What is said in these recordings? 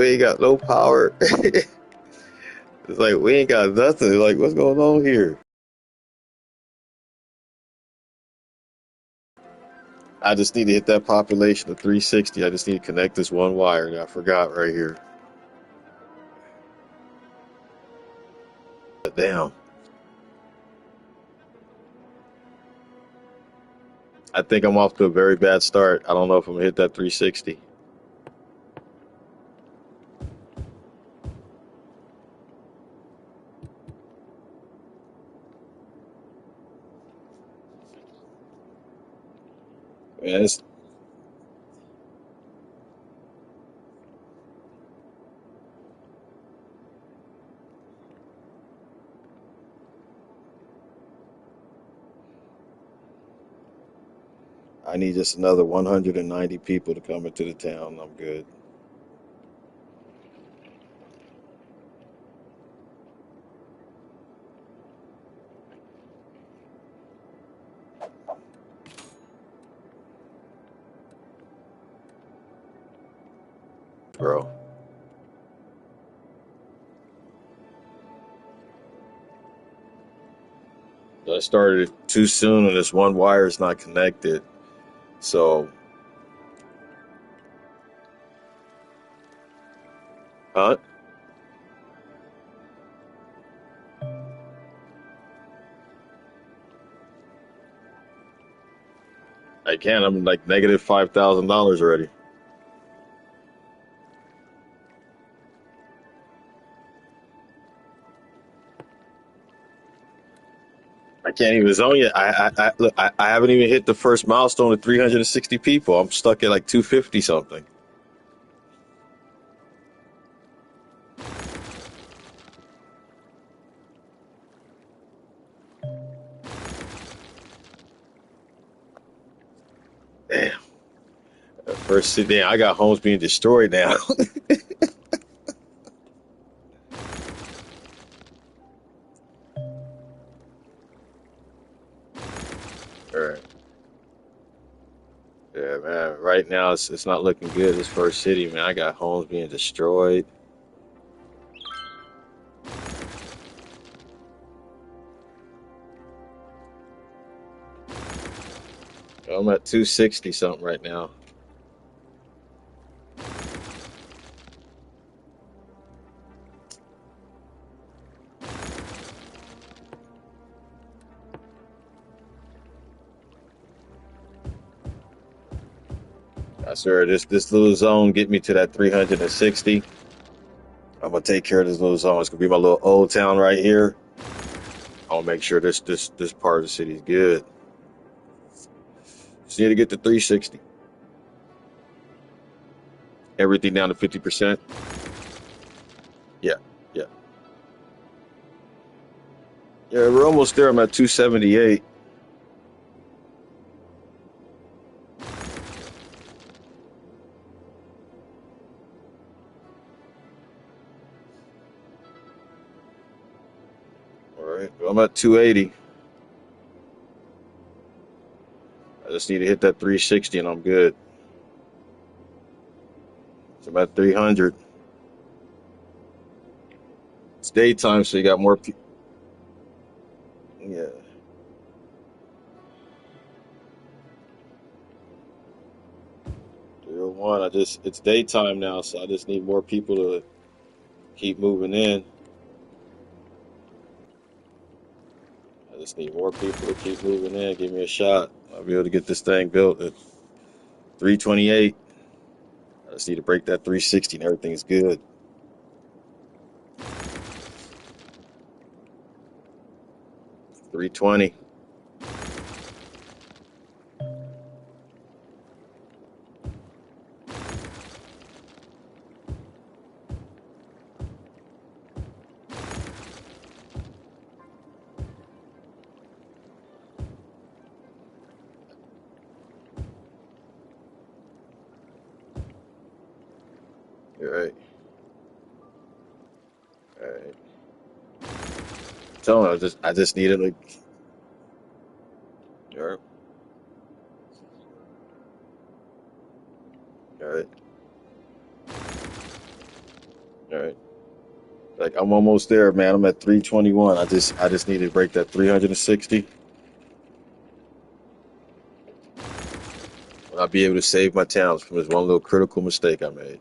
We ain't got no power. It's like we ain't got nothing. Like, what's going on here? I just need to hit that population of 360. I just need to connect this one wire that I forgot right here. But damn. I think I'm off to a very bad start. I don't know if I'm gonna hit that 360. Man, I need just another 190 people to come into the town. I'm good. Bro. I started it too soon and this one wire is not connected. So, huh? I can't. I'm like negative $5,000 already. I can't even zone yet. Look, I haven't even hit the first milestone of 360 people. I'm stuck at like 250 something. Damn. First, damn, I got homes being destroyed now. All right. Yeah, man. Right now, it's not looking good. This first city, man. I got homes being destroyed. I'm at 260 something right now. I swear, this little zone get me to that 360. I'm gonna take care of this little zone. It's gonna be my little old town right here. I'll make sure this part of the city is good. Just need to get to 360. Everything down to 50%. Yeah, yeah, yeah. We're almost there. I'm at 278. All right, well, I'm at 280. I just need to hit that 360 and I'm good. It's about 300. It's daytime, so you got more people. Yeah, 301. It's daytime now, so I just need more people to keep moving in. I just need more people to keep moving in. Give me a shot. I'll be able to get this thing built at 328. I just need to break that 360 and everything's good. 320. All right. All right. Tell me, I just needed like. All right. All right. All right. Like I'm almost there, man. I'm at 321. I just need to break that 360. I'll be able to save my towns from this one little critical mistake I made.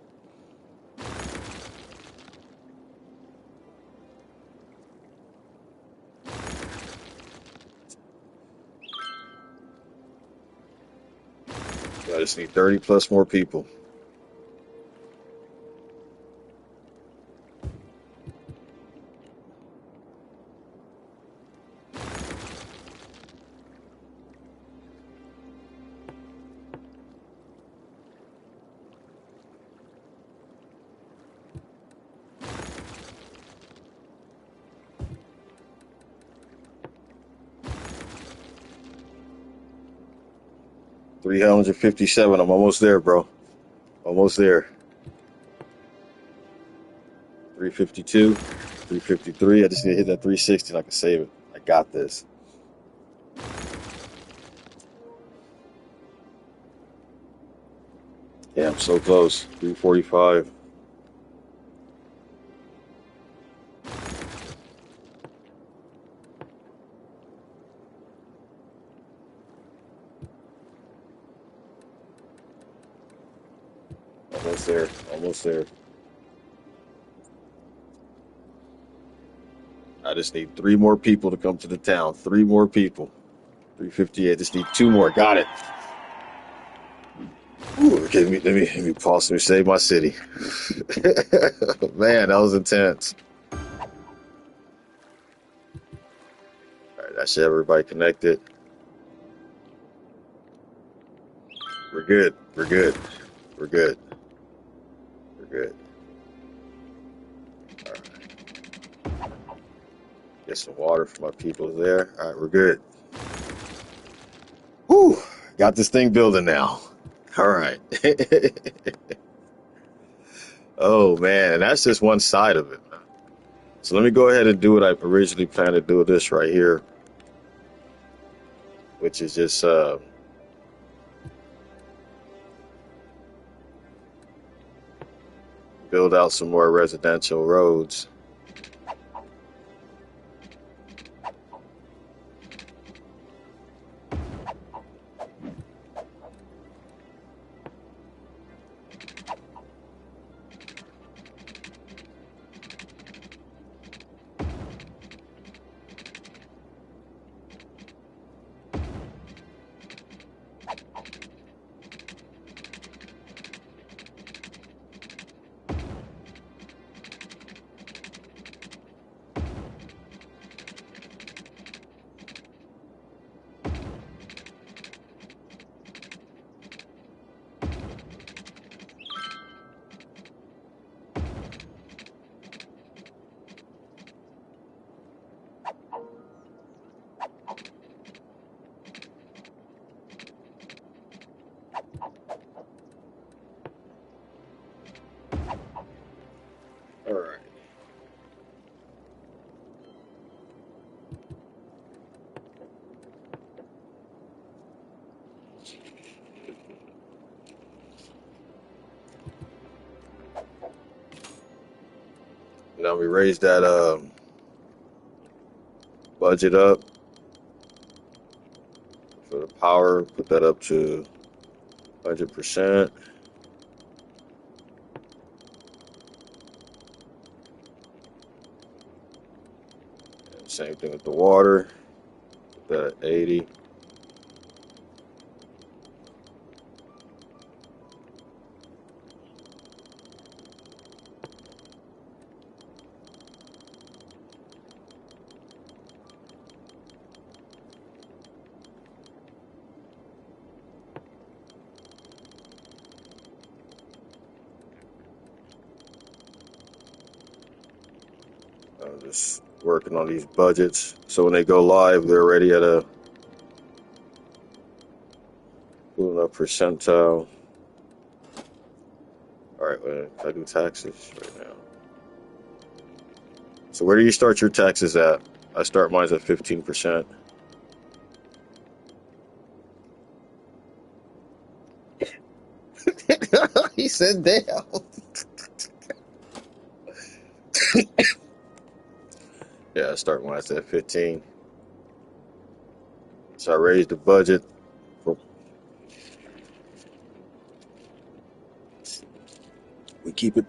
I just need 30 plus more people. $357. I'm almost there, bro. Almost there. 352, 353. I just need to hit that 360 and I can save it. I got this. Yeah, I'm so close. 345. Almost there. Almost there. I just need three more people to come to the town. Three more people. 358. Just need two more. Got it. Ooh, okay, let me pause. Let me save my city. Man, that was intense. All right, that should have everybody connected. We're good. We're good. We're good. We're good. All right. Get some water for my people there. All right, we're good. Whew. Got this thing building now. All right. Oh man, that's just one side of it. So let me go ahead and do what I originally planned to do. This right here, which is just build out some more residential roads. All right. Now we raise that budget up for the power. Put that up to 100%. And same thing with the water. Put that at 80. I'm just working on these budgets. So when they go live, they're already at a good enough percentile. All right, well, I do taxes right now. So where do you start your taxes at? I start mine at 15%. He said, "Damn." Yeah, I start when I said 15. So I raised the budget. For, we keep it.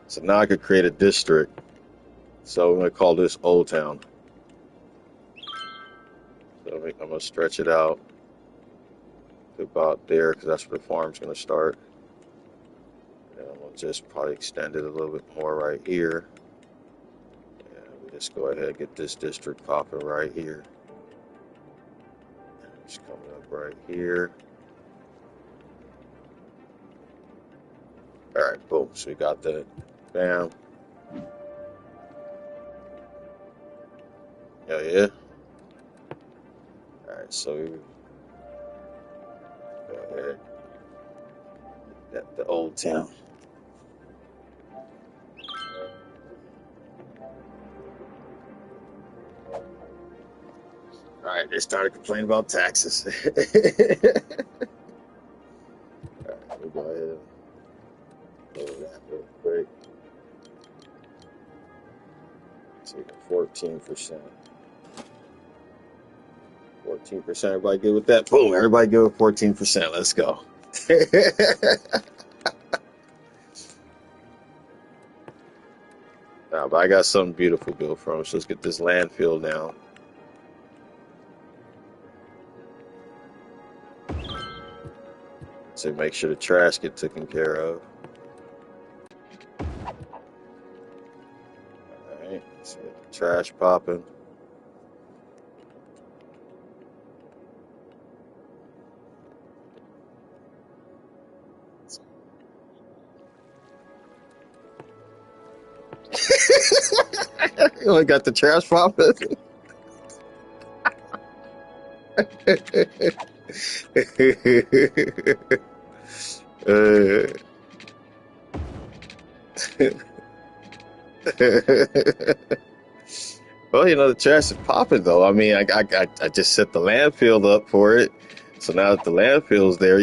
So now I could create a district. So I'm gonna call this Old Town. So I'm gonna stretch it out to about there because that's where the farm's gonna start. And I'm gonna just probably extend it a little bit more right here. And we just go ahead and get this district popping right here. It's coming up right here. All right, boom. So we got that. Bam. Yeah. All right, so we go ahead. Got the Old Town. All right, they started complaining about taxes. All right, we'll go ahead and lower that real quick. Take 14%. 14%. Everybody good with that? Boom. Everybody good with 14%. Let's go. Nah, but I got something beautiful built from him. So let's get this landfill down. So make sure the trash get taken care of. All right. So get the trash popping. You only got the trash popping. Well, the trash is popping though. I mean, I just set the landfill up for it. So now that the landfill's there,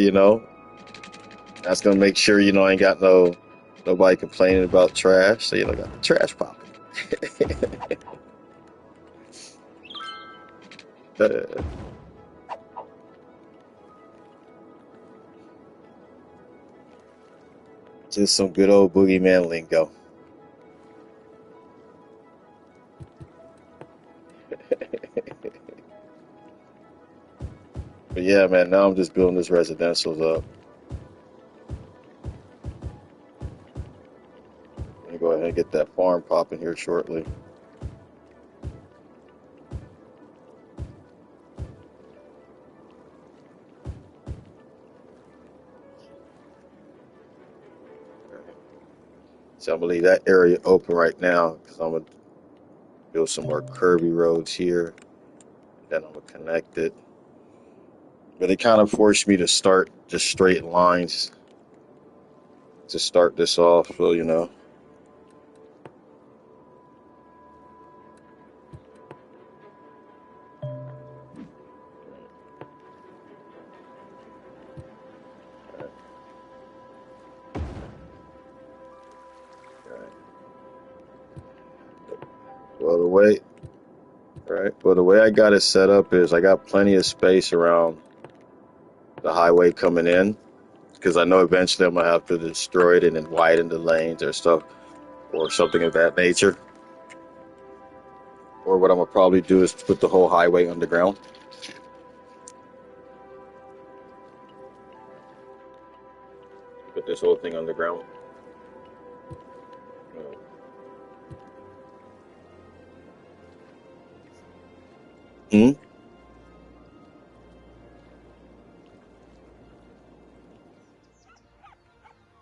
that's gonna make sure I ain't got nobody complaining about trash. So got the trash popping. uh, just some good old boogeyman lingo. But yeah, man, now I'm just building this residential up. I'm gonna go ahead and get that farm popping here shortly. So I'm gonna leave that area open right now because I'm gonna build some more curvy roads here. Then I'm gonna connect it. But it kind of forced me to start just straight lines to start this off. So. Well, the way I got it set up is I got plenty of space around the highway coming in because I know eventually I'm gonna have to destroy it and then widen the lanes or stuff or something of that nature. Or what I'm gonna probably do is put the whole highway underground. Put this whole thing underground. Hmm?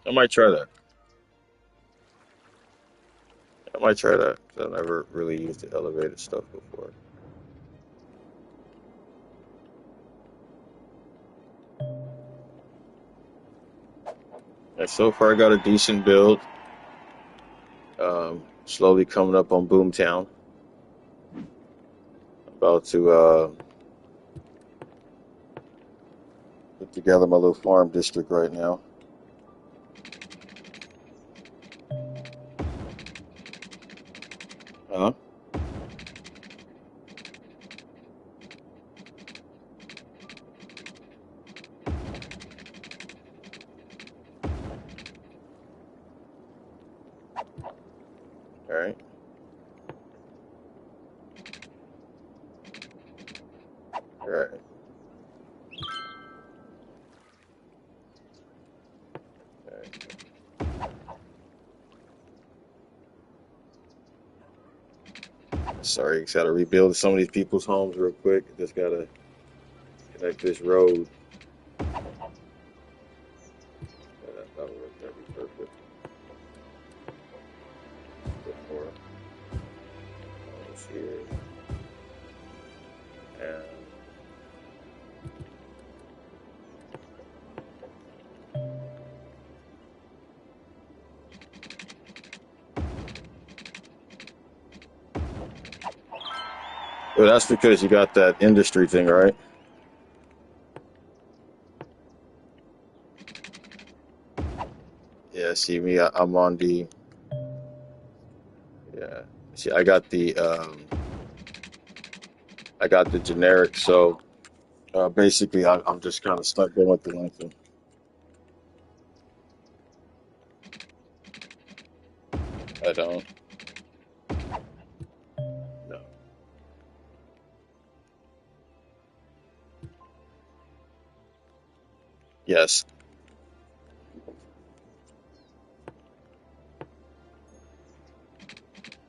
I might try that. I might try that. I've never really used the elevated stuff before. And so far, I got a decent build. Slowly coming up on Boomtown. About to put together my little farm district right now. Huh? All right. All right. All right. Sorry, just gotta rebuild some of these people's homes real quick. Just gotta connect this road. That'll work. That'll be perfect. Put more homes here. And well, that's because you got that industry thing, right? Yeah. See me. I'm on the. Yeah. See, I got the generic. So basically, I'm just kind of stuck going with the length. I don't. No. Yes.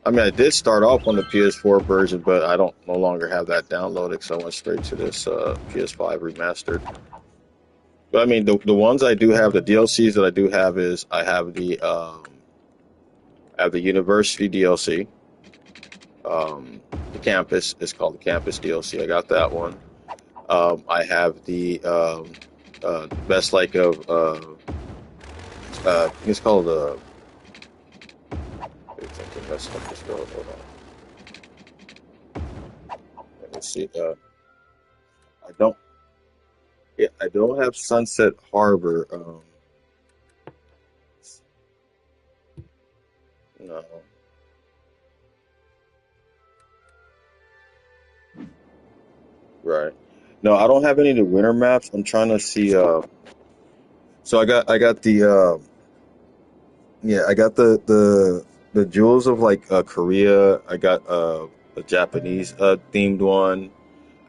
I mean, I did start off on the PS4 version, but I don't no longer have that downloaded, so I went straight to this PS5 remastered. But I mean, the ones I do have, the DLCs that I do have is I have the University DLC. The Campus is called the Campus DLC. I got that one. I have the best like of I think it's called wait, something messed up this road. Hold on. Let me see. I don't. Yeah, I don't have Sunset Harbor. No. Right. No, I don't have any of the winter maps. I'm trying to see. So I got the yeah, I got the jewels of like Korea. I got a Japanese themed one.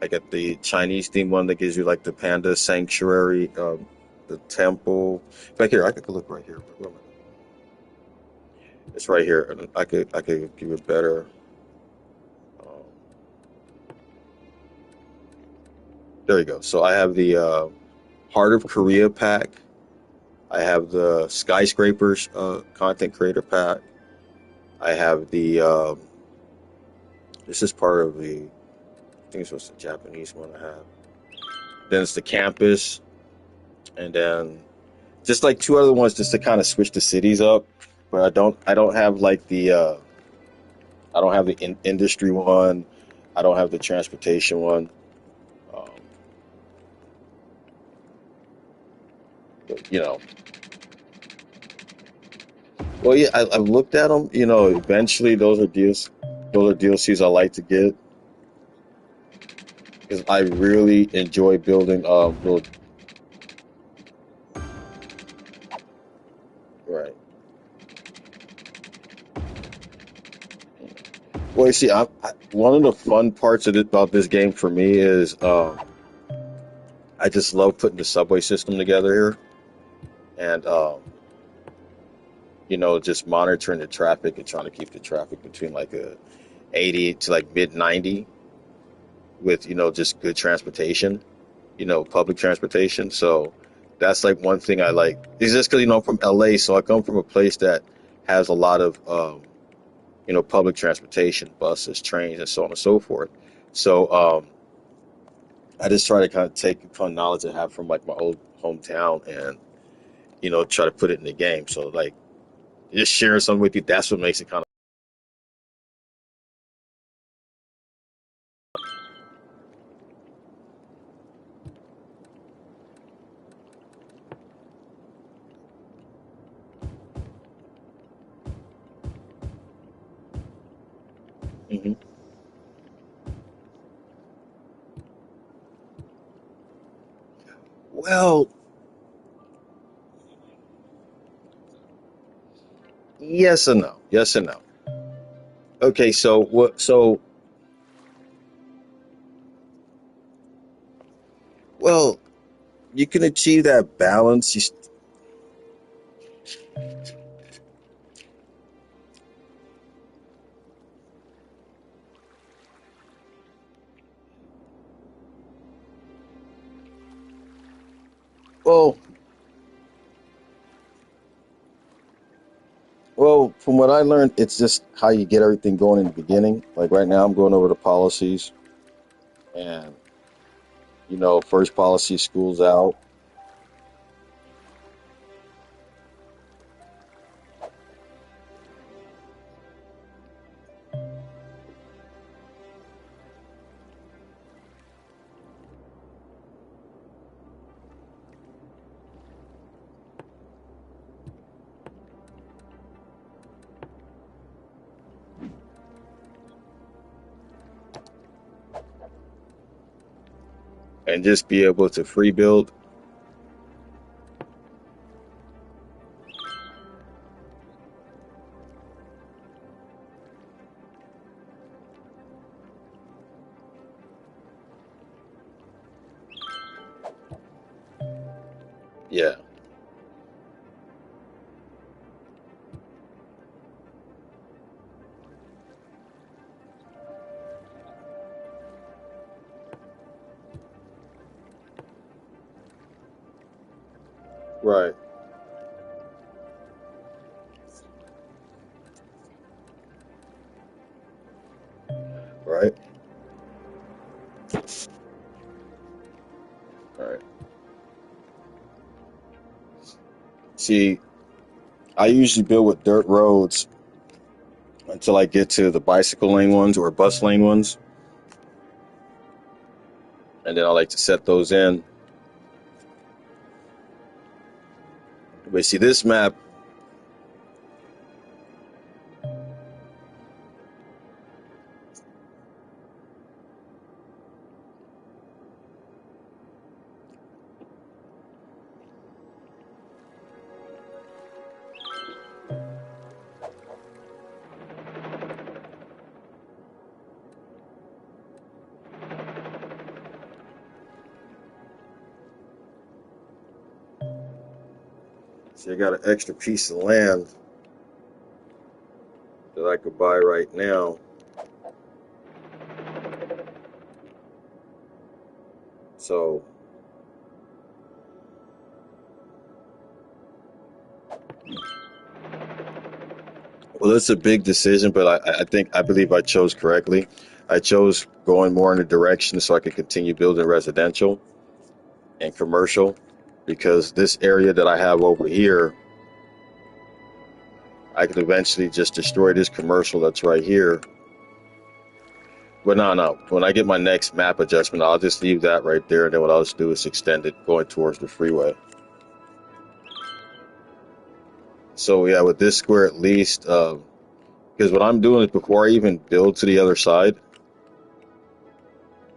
I got the Chinese themed one that gives you like the panda sanctuary, the temple. Back here, I could look right here. Where am I? It's right here. And I could give it better. Um, there you go. So I have the Heart of Korea pack. I have the skyscrapers content creator pack. I have the this is part of the I think this was the Japanese one I have. Then it's the campus, and then just like two other ones just to kind of switch the cities up. But I don't have like the I don't have the industry one. I don't have the transportation one. Um, but, well, yeah, I've looked at them. Eventually those are DLCs I like to get because I really enjoy building little right. Well, you see, one of the fun parts about this game for me is I just love putting the subway system together here, and just monitoring the traffic and trying to keep the traffic between like a 80 to like mid 90 with just good transportation, public transportation. So that's like one thing I like. It's just because I'm from LA, so I come from a place that has a lot of public transportation, buses, trains, and so on and so forth. So I just try to kind of take the fun knowledge I have from like my old hometown and try to put it in the game. So like just sharing something with you, that's what makes it kind of. Well, yes and no. Yes and no. Okay, so what? So well, you can achieve that balance. Well, from what I learned, it's just how you get everything going in the beginning. Like right now, I'm going over the policies, and first policy, school's out, and just be able to free build. Yeah, right, right, right. See, I usually build with dirt roads until I get to the bicycle lane ones or bus lane ones, and then I like to set those in. But see, this map, see, I got an extra piece of land that I could buy right now. So, well, it's a big decision, but I believe I chose correctly. I chose going more in a direction so I could continue building residential and commercial because this area that I have over here, I could eventually just destroy this commercial that's right here. But no, no. When I get my next map adjustment, I'll just leave that right there. And then what I'll just do is extend it going towards the freeway. So yeah, with this square at least, because what I'm doing is before I even build to the other side,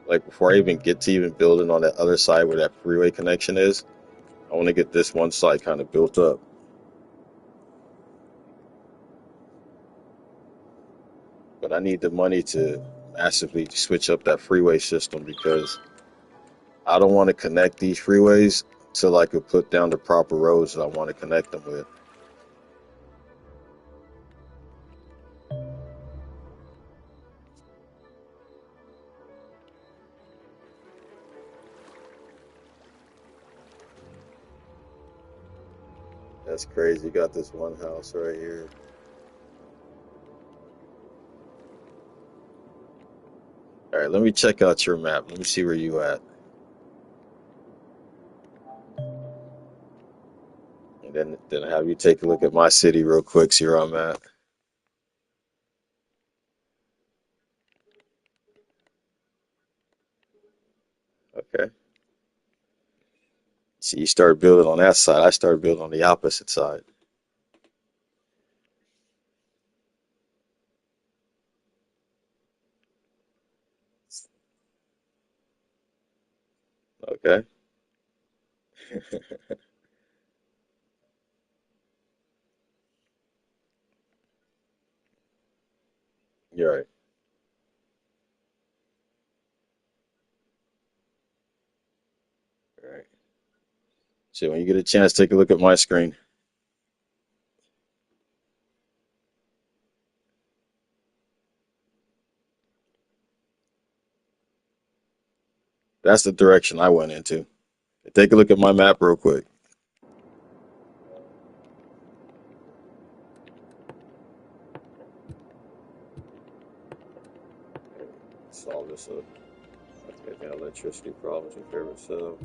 like before I even get to even building on that other side where that freeway connection is, I want to get this one side kind of built up. But I need the money to massively switch up that freeway system because I don't want to connect these freeways till I could put down the proper roads that I want to connect them with. That's crazy. You got this one house right here. All right, let me check out your map. Let me see where you at. And then have you take a look at my city real quick, see where I'm at. Okay. See, you start building on that side. I start building on the opposite side. Okay. You're right. All right. So when you get a chance, take a look at my screen. That's the direction I went into. Take a look at my map real quick. Solve this up. Okay, the electricity problems your favorite sub.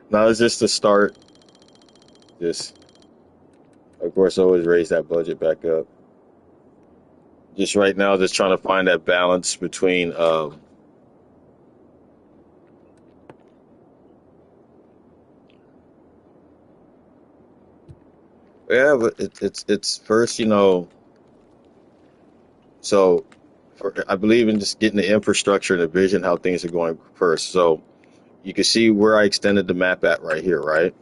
No, it's just to start. Just, of course, always raise that budget back up. Just right now, just trying to find that balance between. Yeah, but it's first, so I believe in just getting the infrastructure and the vision how things are going first. So you can see where I extended the map at right here, right?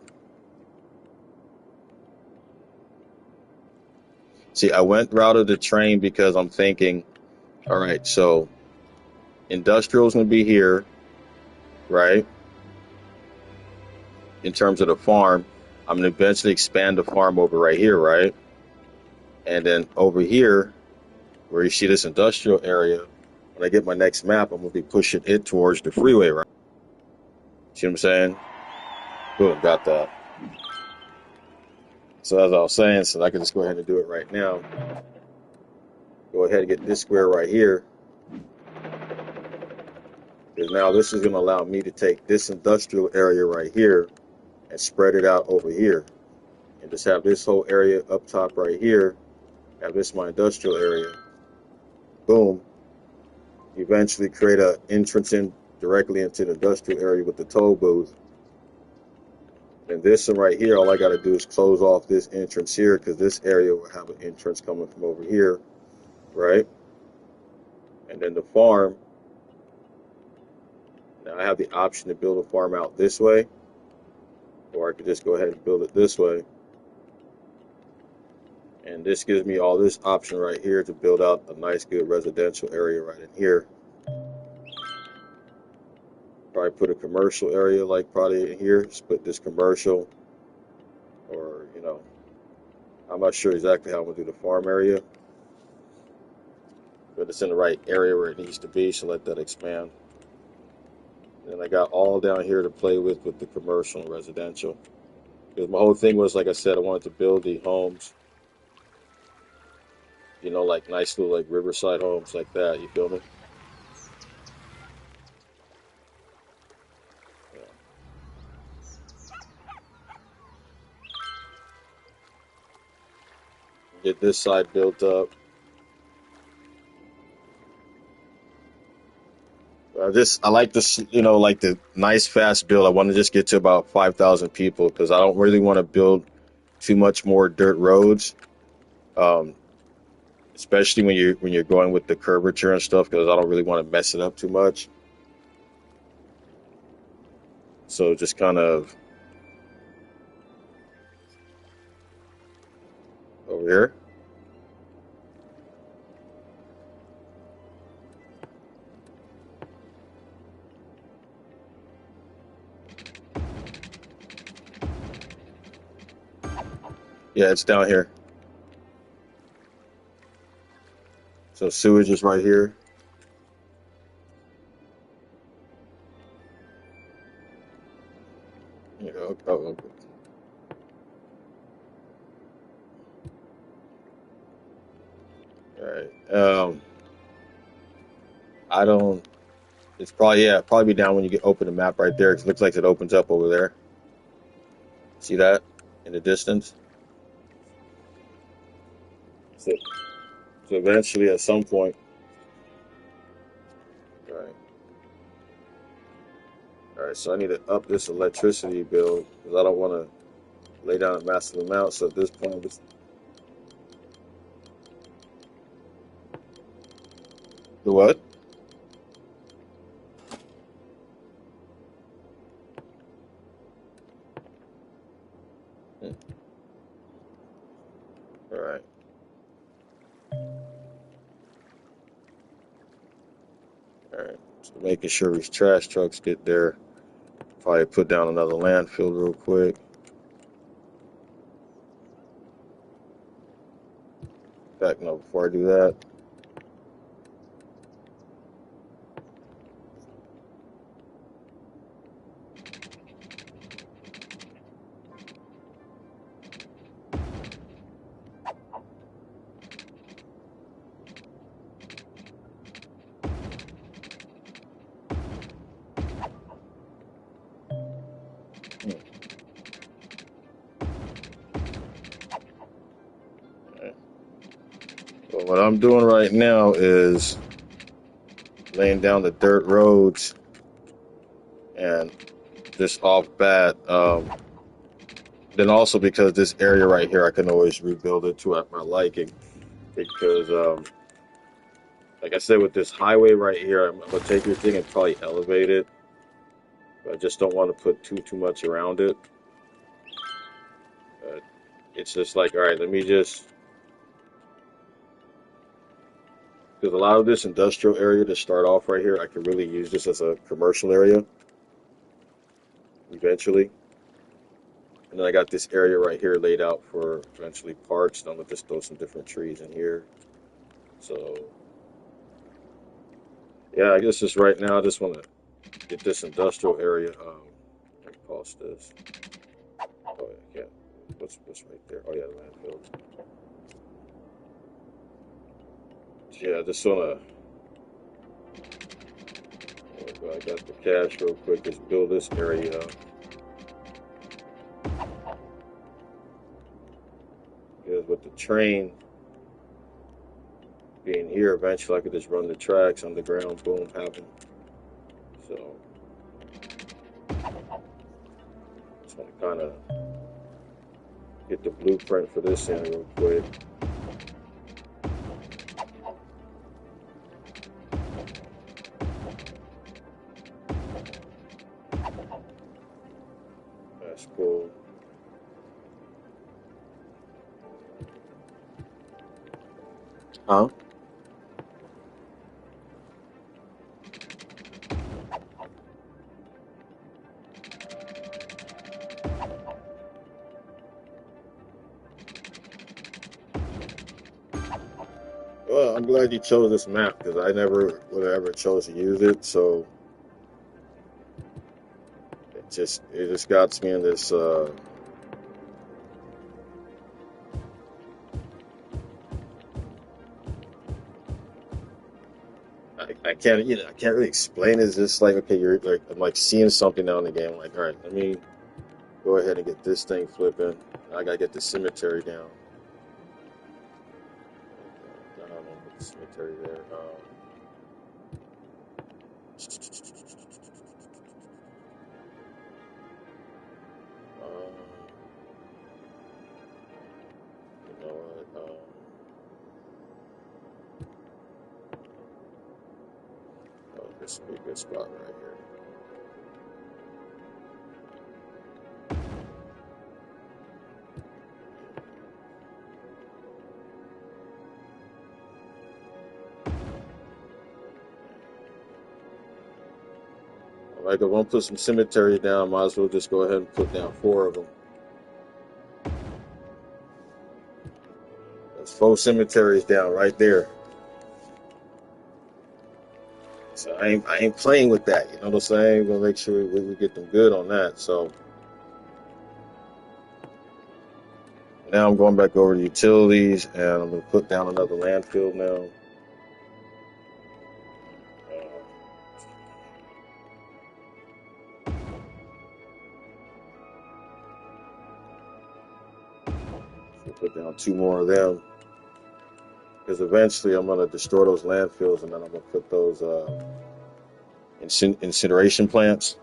See, I went route of the train because I'm thinking, all right, so industrial is going to be here, right? In terms of the farm, I'm going to eventually expand the farm over right here, right? And then over here, where you see this industrial area, when I get my next map, I'm going to be pushing it towards the freeway, right? See what I'm saying? Boom, got that. So as I was saying, so I can just go ahead and do it right now. Go ahead and get this square right here. Because now this is going to allow me to take this industrial area right here and spread it out over here. And just have this whole area up top right here. Have this my industrial area. Boom. Eventually create an entrance in directly into the industrial area with the toll booth. And this one right here, all I got to do is close off this entrance here because this area will have an entrance coming from over here, right? And then the farm, now I have the option to build a farm out this way, or I could just go ahead and build it this way. And this gives me all this option right here to build out a nice, good residential area right in here. Probably put a commercial area like probably in here, split this commercial, or, I'm not sure exactly how I'm going to do the farm area, but it's in the right area where it needs to be, so let that expand. And I got all down here to play with the commercial and residential. Because my whole thing was, like I said, I wanted to build the homes, like nice little like riverside homes like that. You feel me? Yeah. Get this side built up. I like this, like the nice fast build. I want to just get to about 5,000 people because I don't really want to build too much more dirt roads, um, especially when you're going with the curvature and stuff because I don't really want to mess it up too much. So just kind of over here. Yeah, it's down here. So sewage is right here. You know, all right. I don't. It's probably probably be down when you get open the map right there. 'Cause it looks like it opens up over there. See that in the distance? So, so eventually, at some point, all right, all right. So I need to up this electricity bill because I don't want to lay down a massive amount. So at this point, the what? Hmm, all right, all right. So making sure these trash trucks get there. Probably put down another landfill real quick. In fact, no. Before I do that, hmm, all right. Well, what I'm doing right now is laying down the dirt roads and just off bat. Then also because this area right here, I can always rebuild it to my liking. Because, like I said, with this highway right here, I'm gonna take your thing and probably elevate it. But I just don't want to put too much around it. But it's just like, all right, let me just because a lot of this industrial area to start off right here, I could really use this as a commercial area eventually. And then I got this area right here laid out for eventually parks. Then I'm gonna just throw some different trees in here. So yeah, I guess just right now, I just want to get this industrial area. Let me pause this. Oh yeah, what's right there? Oh yeah, the landfill. Yeah, I just wanna. I got the cash real quick. Just build this area up. Because with the train being here, eventually I could just run the tracks underground, boom, happen. So just want to kind of get the blueprint for this in real quick. That's cool. Huh? Well, I'm glad you chose this map because I never would have ever chose to use it. So it just got me in this. I can't I can't really explain it. It's just like okay, you're like I'm like seeing something now in the game. I'm like all right, let me go ahead and get this thing flipping. I gotta get the cemetery down. I don't know, put the cemetery there. Um, you know what? Oh, this would be a good spot right here. Like, if I want to put some cemetery down, might as well just go ahead and put down 4 of them. 4 cemeteries down right there. So I ain't playing with that. You know what I'm saying? We're gonna make sure we get them good on that. So now I'm going back over to utilities, and I'm gonna put down another landfill now. So put down 2 more of them, because eventually I'm gonna destroy those landfills, and then I'm gonna put those incineration plants.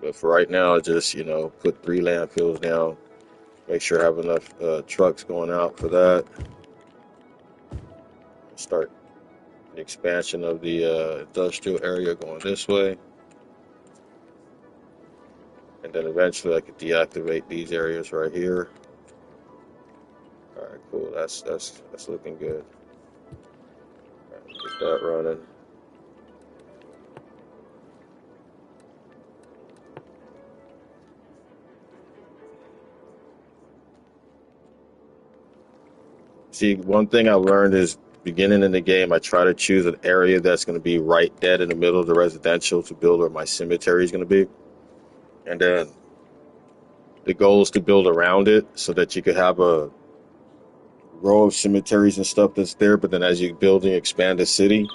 But for right now, just put 3 landfills down. Make sure I have enough trucks going out for that. Start the expansion of the industrial area going this way, and then eventually I could deactivate these areas right here. All right, cool. That's looking good. All right, get that running. See, one thing I learned is beginning in the game, I try to choose an area that's going to be right dead in the middle of the residential to build where my cemetery is going to be. And then the goal is to build around it so that you could have a row of cemeteries and stuff that's there. But then as you build and expand the city,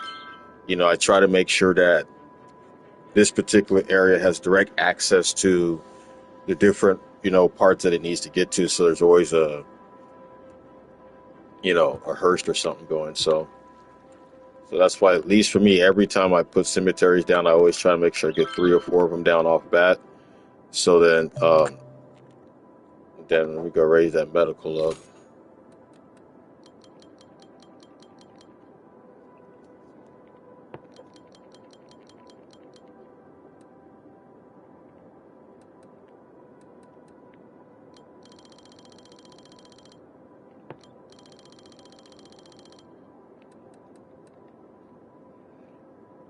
I try to make sure that this particular area has direct access to the different, parts that it needs to get to. So there's always a hearse or something going. So that's why, at least for me, every time I put cemeteries down, I always try to make sure I get 3 or 4 of them down off bat. So then we go raise that medical up.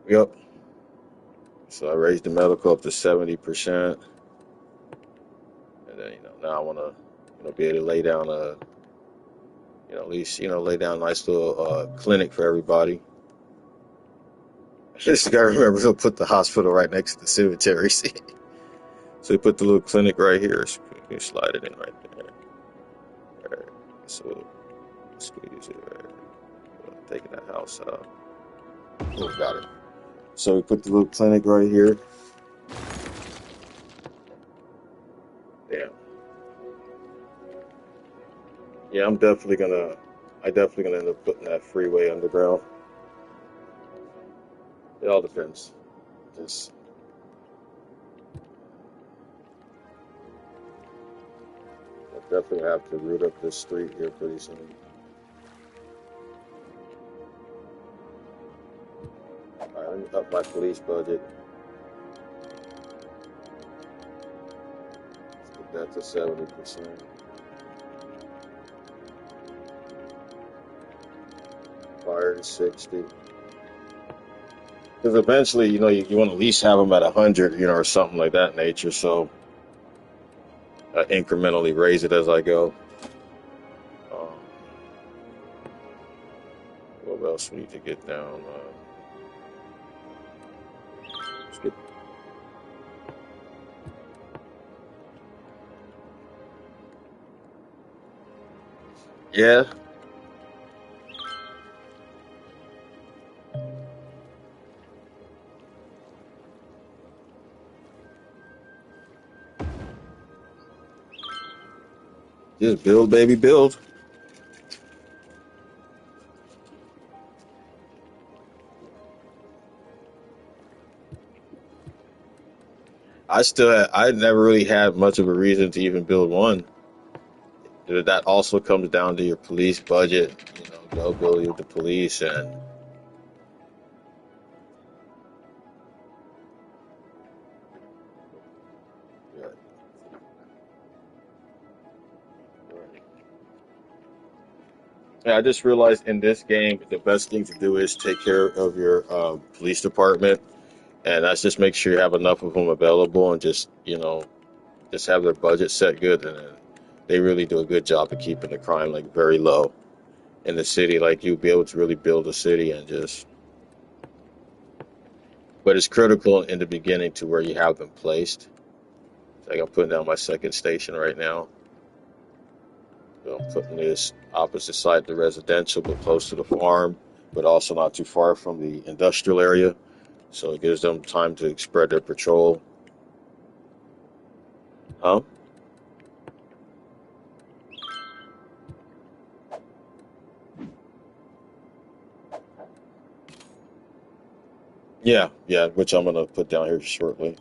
Yep. So I raised the medical up to 70%, and then now I want to be able to lay down at least lay down a nice little clinic for everybody. Just gotta remember to put the hospital right next to the cemetery. See? So we put the little clinic right here. So you slide it in right there. All right. So squeeze it right there. Taking that house out. Oh, got it. So we put the little clinic right here. Damn. Yeah, I definitely gonna end up putting that freeway underground. It all depends. Just I'll definitely have to route up this street here pretty soon. All right, let me up my police budget. Let's get that to 70%. Fire to 60. Because eventually, you want to at least have them at 100, or something like that nature. So I incrementally raise it as I go. What else we need to get down? Let's get. Yeah. Just build, baby, build. I never really had much of a reason to even build one. That also comes down to your police budget, the ability of the police, and yeah, I just realized in this game the best thing to do is take care of your police department, and that's just make sure you have enough of them available, and just have their budget set good, and then they really do a good job of keeping the crime like very low in the city. Like you'll be able to really build a city and just, but it's critical in the beginning to where you have them placed. Like I'm putting down my second station right now. So I'm putting this opposite side of the residential, but close to the farm, but also not too far from the industrial area. So it gives them time to spread their patrol. Huh? Yeah, yeah, which I'm gonna put down here shortly.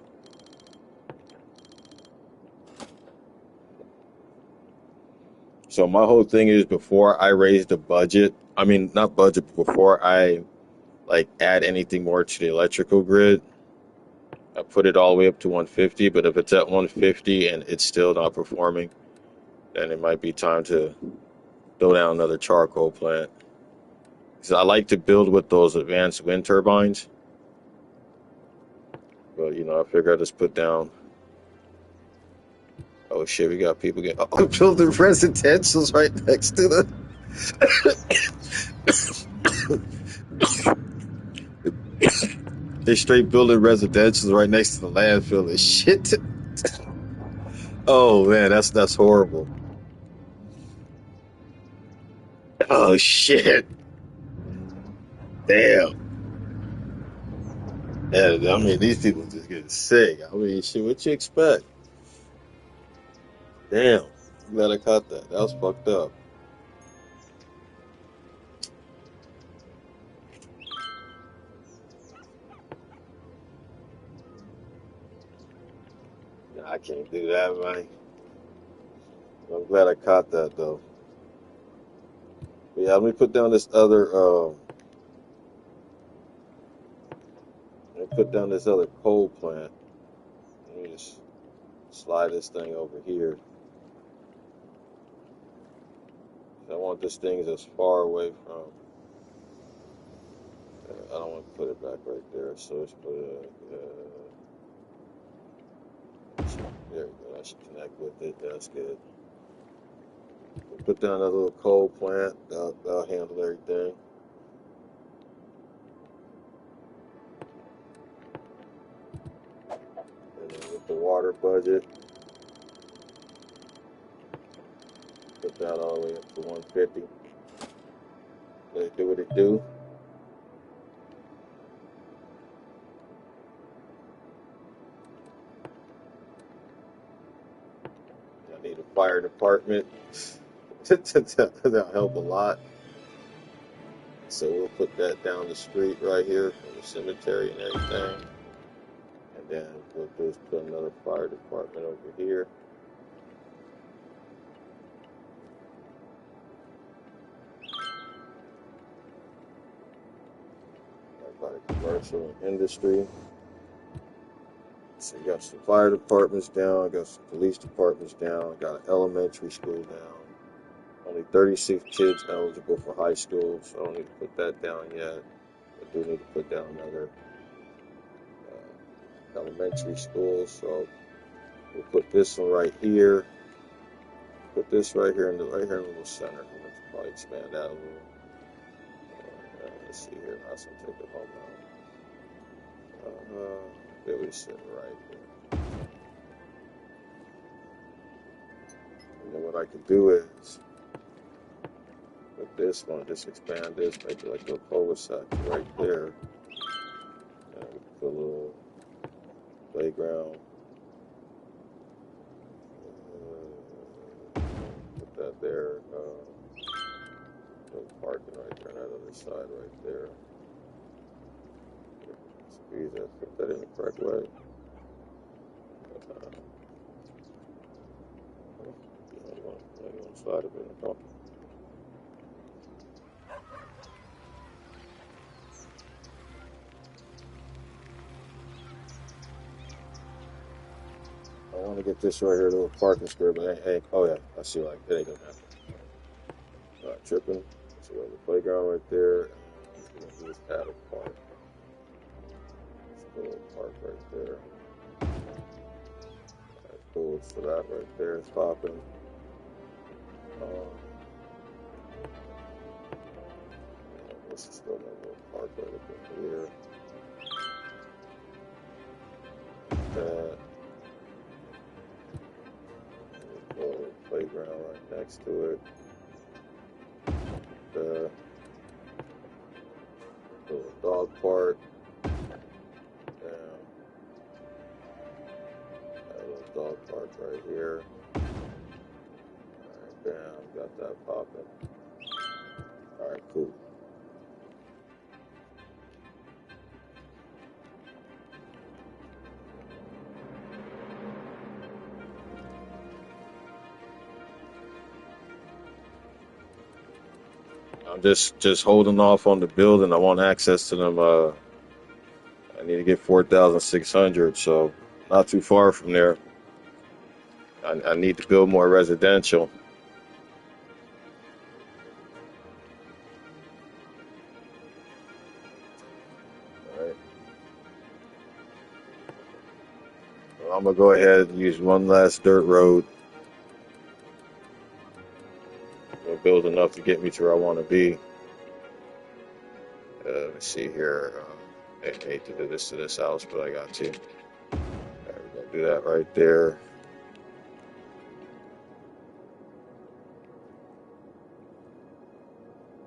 So my whole thing is before I raise the budget, I mean not budget, but before I like add anything more to the electrical grid, I put it all the way up to 150. But if it's at 150 and it's still not performing, then it might be time to throw down another charcoal plant. Because I like to build with those advanced wind turbines, but you know I figure I just put down. Oh shit, we got people getting building residentials right next to the. They straight building residentials right next to the landfill and shit. Oh man, that's horrible. Oh shit. Damn. Yeah, I mean these people just getting sick. I mean shit, what you expect? Damn. I'm glad I caught that. That was fucked up. Nah, I can't do that, man. I'm glad I caught that though. But yeah, let me put down this other let me put down this other coal plant. Let me just slide this thing over here. I want this thing as far away from. I don't want to put it back right there, so let's put it. There we go. I should connect with it. That's good. We'll put down a little coal plant. That'll handle everything. And then with the water budget, put that all the way up to 150. Let it do what it do. I need a fire department. That'll help a lot. So we'll put that down the street right here from the cemetery and everything. And then we'll just put another fire department over here. By the commercial industry. So you got some fire departments down, got some police departments down, got an elementary school down. Only 36 kids eligible for high school, so I don't need to put that down yet. I do need to put down another elementary school, so we'll put this one right here. Put this right here in the little center. Let's probably expand that a little. Let's see here. I'll take the home out. There we sit right here. And then what I can do is with this one, just expand this, make it like a cul-de-sac right there. And we can put a little playground. Put that there. Little parking right there on that other side right there. Squeeze that, put that in the correct way. You want to slide it in the top. I want to get this right here, a little parking square, but hey, oh yeah, I see like it ain't gonna happen. Not tripping. So we have the playground right there, and we're gonna just add a park. Just a little park right there. Alright, cool. So that right there is popping. This is still a little park right up in here. That little playground right next to it. The little dog park. That little dog park right here. Alright, bam, got that popping. Alright, cool. I'm just holding off on the building. I want access to them. I need to get 4,600, so not too far from there. I need to build more residential. All right. Well, I'm gonna go ahead and use one last dirt road. We'll build enough to get me to where I want to be. Let's see here. I hate to do this to this house, but I got to. All right, we're gonna do that right there.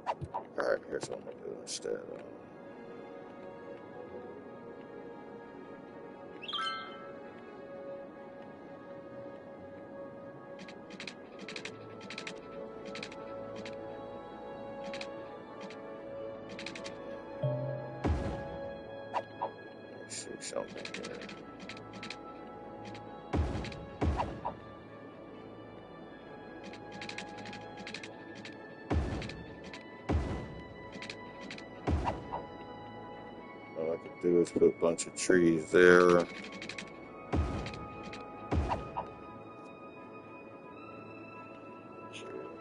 All right, here's what I'm gonna do instead. Let's see something here. All I could do is put a bunch of trees there. Let's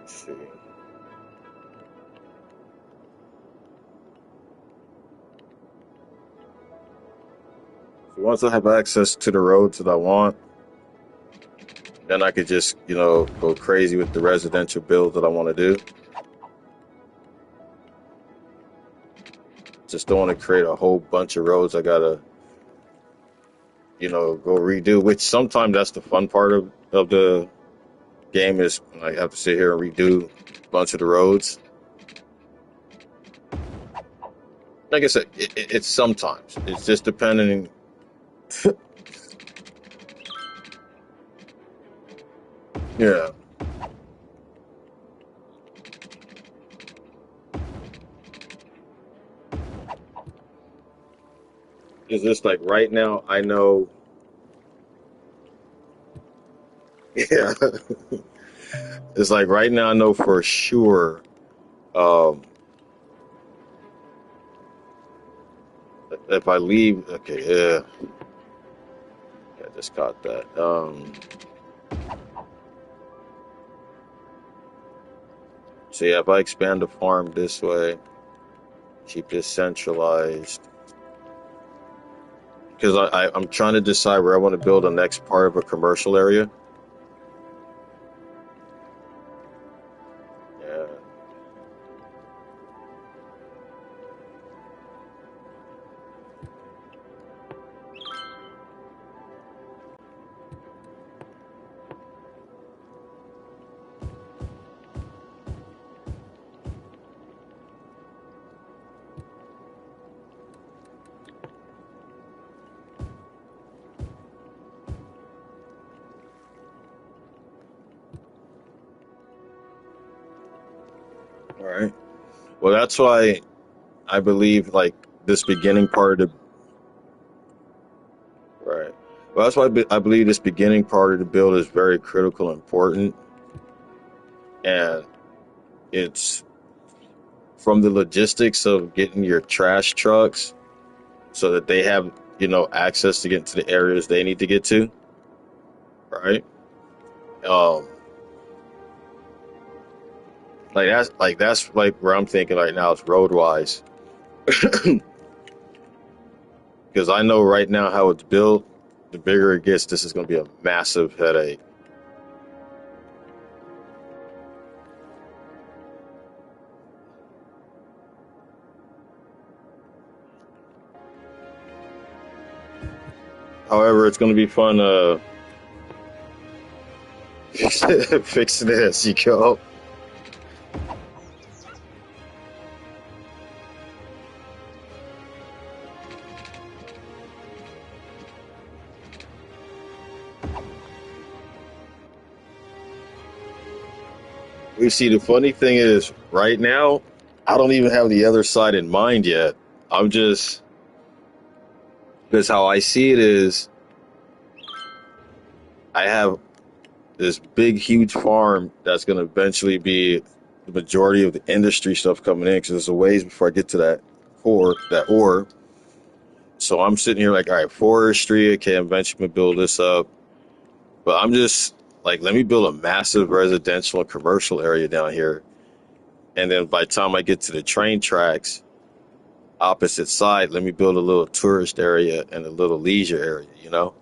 see. So once I have access to the roads that I want, then I could just, go crazy with the residential build that I want to do. Just don't want to create a whole bunch of roads I gotta, go redo, which sometimes that's the fun part of the game is I have to sit here and redo a bunch of the roads. Like I said, it's sometimes. It's just depending. Yeah. It's just like right now, I know. Yeah. It's like right now, I know for sure. Um, if I leave, okay, yeah, I just caught that. So yeah, if I expand the farm this way, keep this centralized, because I'm trying to decide where I want to build the next part of a commercial area. Yeah. All right. Well, that's why I believe like this beginning part of the right. Well, that's why I believe this beginning part of the build is very critical and important, and it's from the logistics of getting your trash trucks so that they have access to get to the areas they need to get to, right? Um, that's where I'm thinking right now is road wise, because I know right now how it's built. The bigger it gets, this is going to be a massive headache. However, it's going to be fun fixing it as you go. You see, the funny thing is, right now, I don't even have the other side in mind yet. I'm just, because how I see it is, I have this big, huge farm that's going to eventually be the majority of the industry stuff coming in, because there's a ways before I get to that ore. So I'm sitting here like, all right, forestry, okay, I'm eventually going to build this up. But I'm just like, let me build a massive residential and commercial area down here. And then by the time I get to the train tracks, opposite side, let me build a little tourist area and a little leisure area, you know?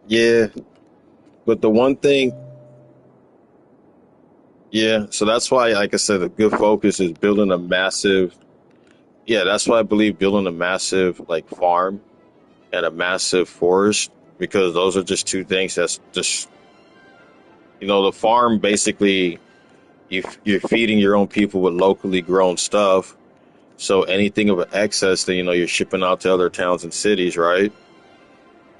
Yeah, but the one thing, yeah, so that's why, like I said, a good focus is building a massive, yeah, that's why I believe building a massive like farm and a massive forest, because those are just two things that's just, the farm basically, you're feeding your own people with locally grown stuff. So anything of an excess that, you're shipping out to other towns and cities, right?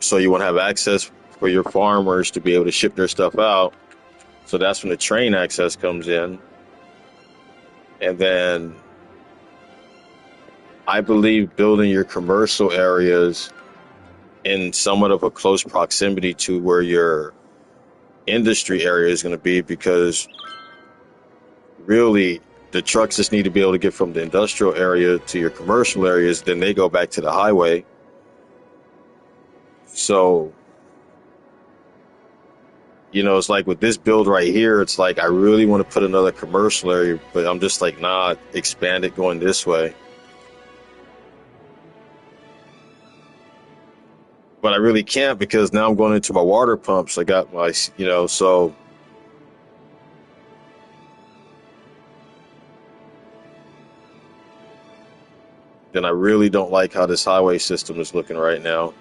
So you want to have access for your farmers to be able to ship their stuff out. So that's when the train access comes in. And then I believe building your commercial areas in somewhat of a close proximity to where your industry area is going to be, because really the trucks just need to be able to get from the industrial area to your commercial areas, then they go back to the highway. So, it's like with this build right here, it's like I really want to put another commercial area, but I'm just like, nah, expand it going this way. But I really can't, because now I'm going into my water pumps. I got my, so then I really don't like how this highway system is looking right now.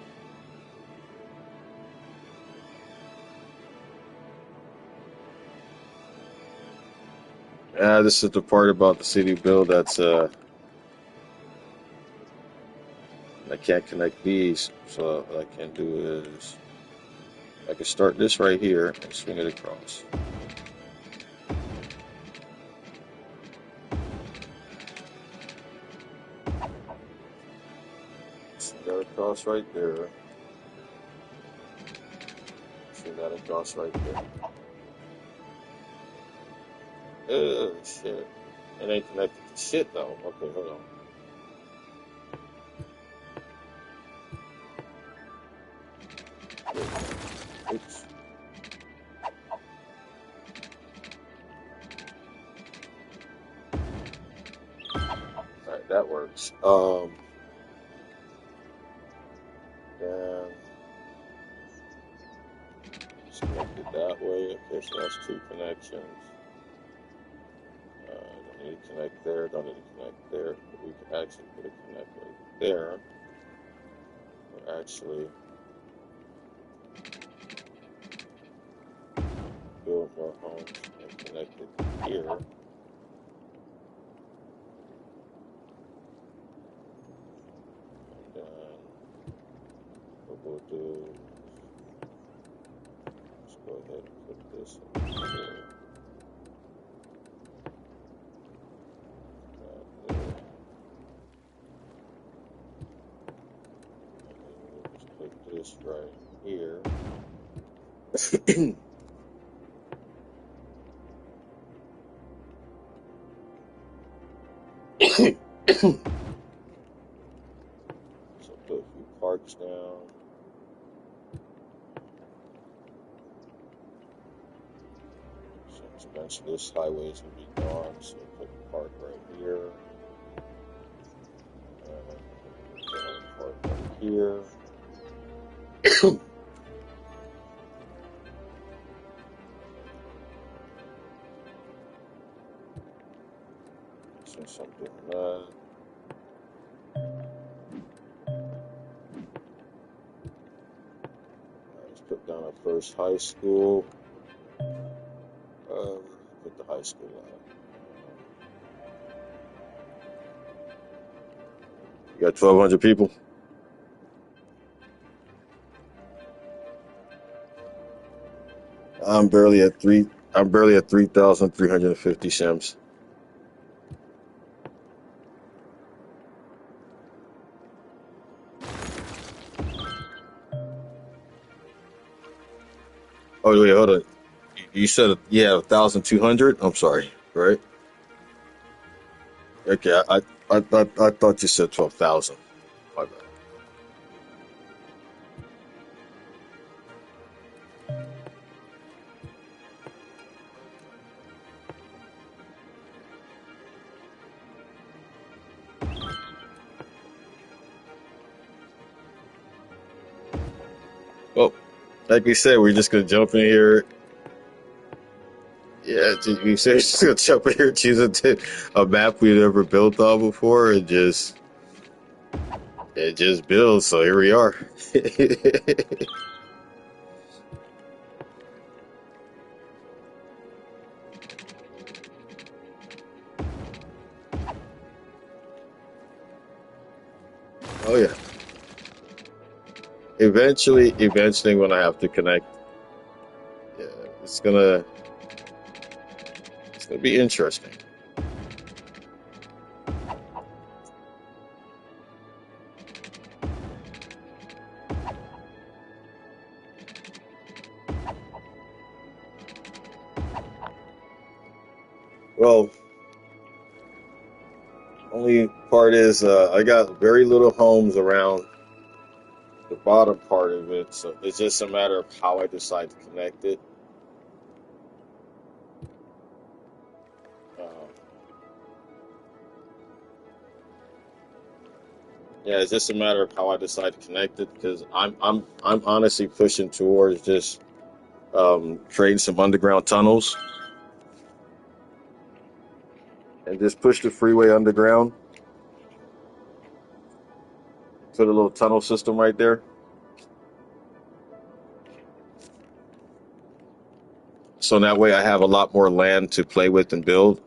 Yeah, this is the part about the city build that's I can't connect these. So what I can do is I can start this right here and swing it across. Swing that across right there. Swing that across right there. Oh shit! It ain't connected to shit though. Okay, hold on. Oops. All right, that works. Then it's connected that way. Okay, so that's two connections. Don't need to connect there. Don't need to connect there. But we can actually put a connect right there. Or actually build more homes and connect it here. And then what we'll do, let's go ahead and put this in here. There. And we'll just put this right here. So put a few parks down. So eventually this highway is going to be gone. So we'll put a park right here. Put a park right here. Uh, let's put down our first high school. Put the high school at. You got 1,200 people. I'm barely at three. I'm barely at 3,350 sims. Oh wait, hold on. You said you have 1,200. I'm sorry, right? Okay, I thought you said 12,000. My bad. Well, like we said, we're just gonna jump in here. Yeah, you said just gonna jump in here, choose a map we've never built on before, and just build. So here we are. Oh yeah. Eventually, when I have to connect, yeah, it's gonna it's gonna be interesting. Well, only part is I got very little homes around the bottom part of it, so it's just a matter of how I decide to connect it. Um, yeah, it's just a matter of how I decide to connect it because I'm honestly pushing towards just creating some underground tunnels and just push the freeway underground. Put a little tunnel system right there. So that way I have a lot more land to play with and build.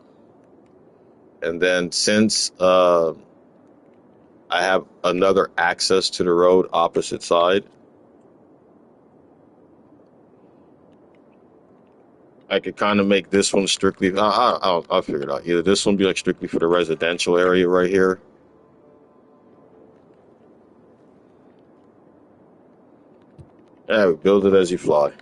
And then since I have another access to the road opposite side, I could kind of make this one strictly. I'll figure it out. Either this one be like strictly for the residential area right here. Yeah, we build it as you fly.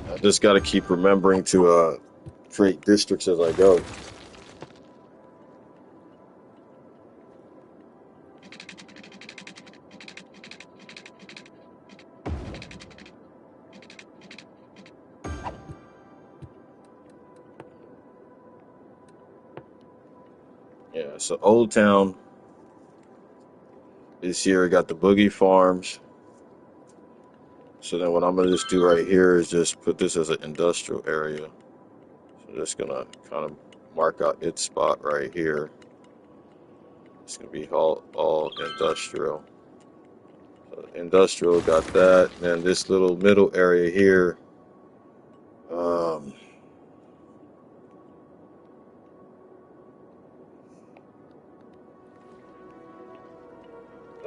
I just got to keep remembering to create districts as I go. Yeah, so Old Town is here. Got the Boogie Farms. So then what I'm gonna just do right here is just put this as an industrial area. So just gonna kind of mark out its spot right here. It's gonna be all industrial. So industrial got that, and then this little middle area here. Um,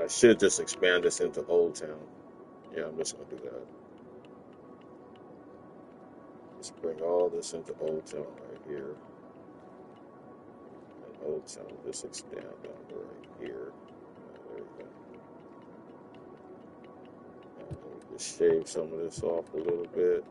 I should just expand this into Old Town. Yeah, I'm just gonna do that. Let's bring all this into Old Town right here. And Old Town just expand down to right here. There we go. And we just shave some of this off a little bit.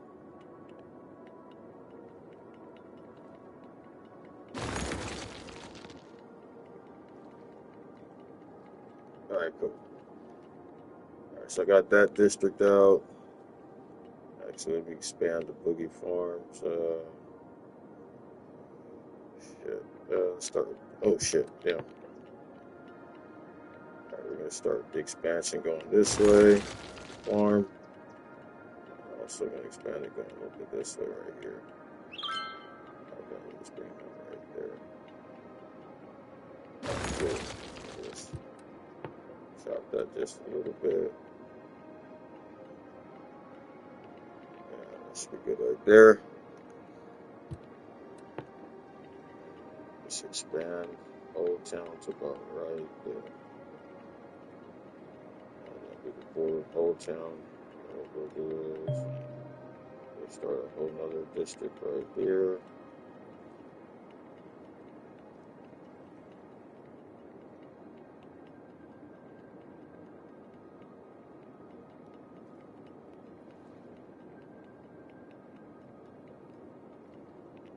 All right, cool. All right, so I got that district out. Actually, let me expand the Boogie Farms. Shit. Start. Oh shit. Yeah. All right, we're gonna start the expansion going this way. Farm. Also gonna expand it going a little bit this way right here. Okay, let's bring that right there. Good. Let's chop that just a little bit. Yeah, that should be good right there. Let's expand Old Town to about right there. That'll be the border of Old Town. What we'll do is we'll start a whole nother district right here.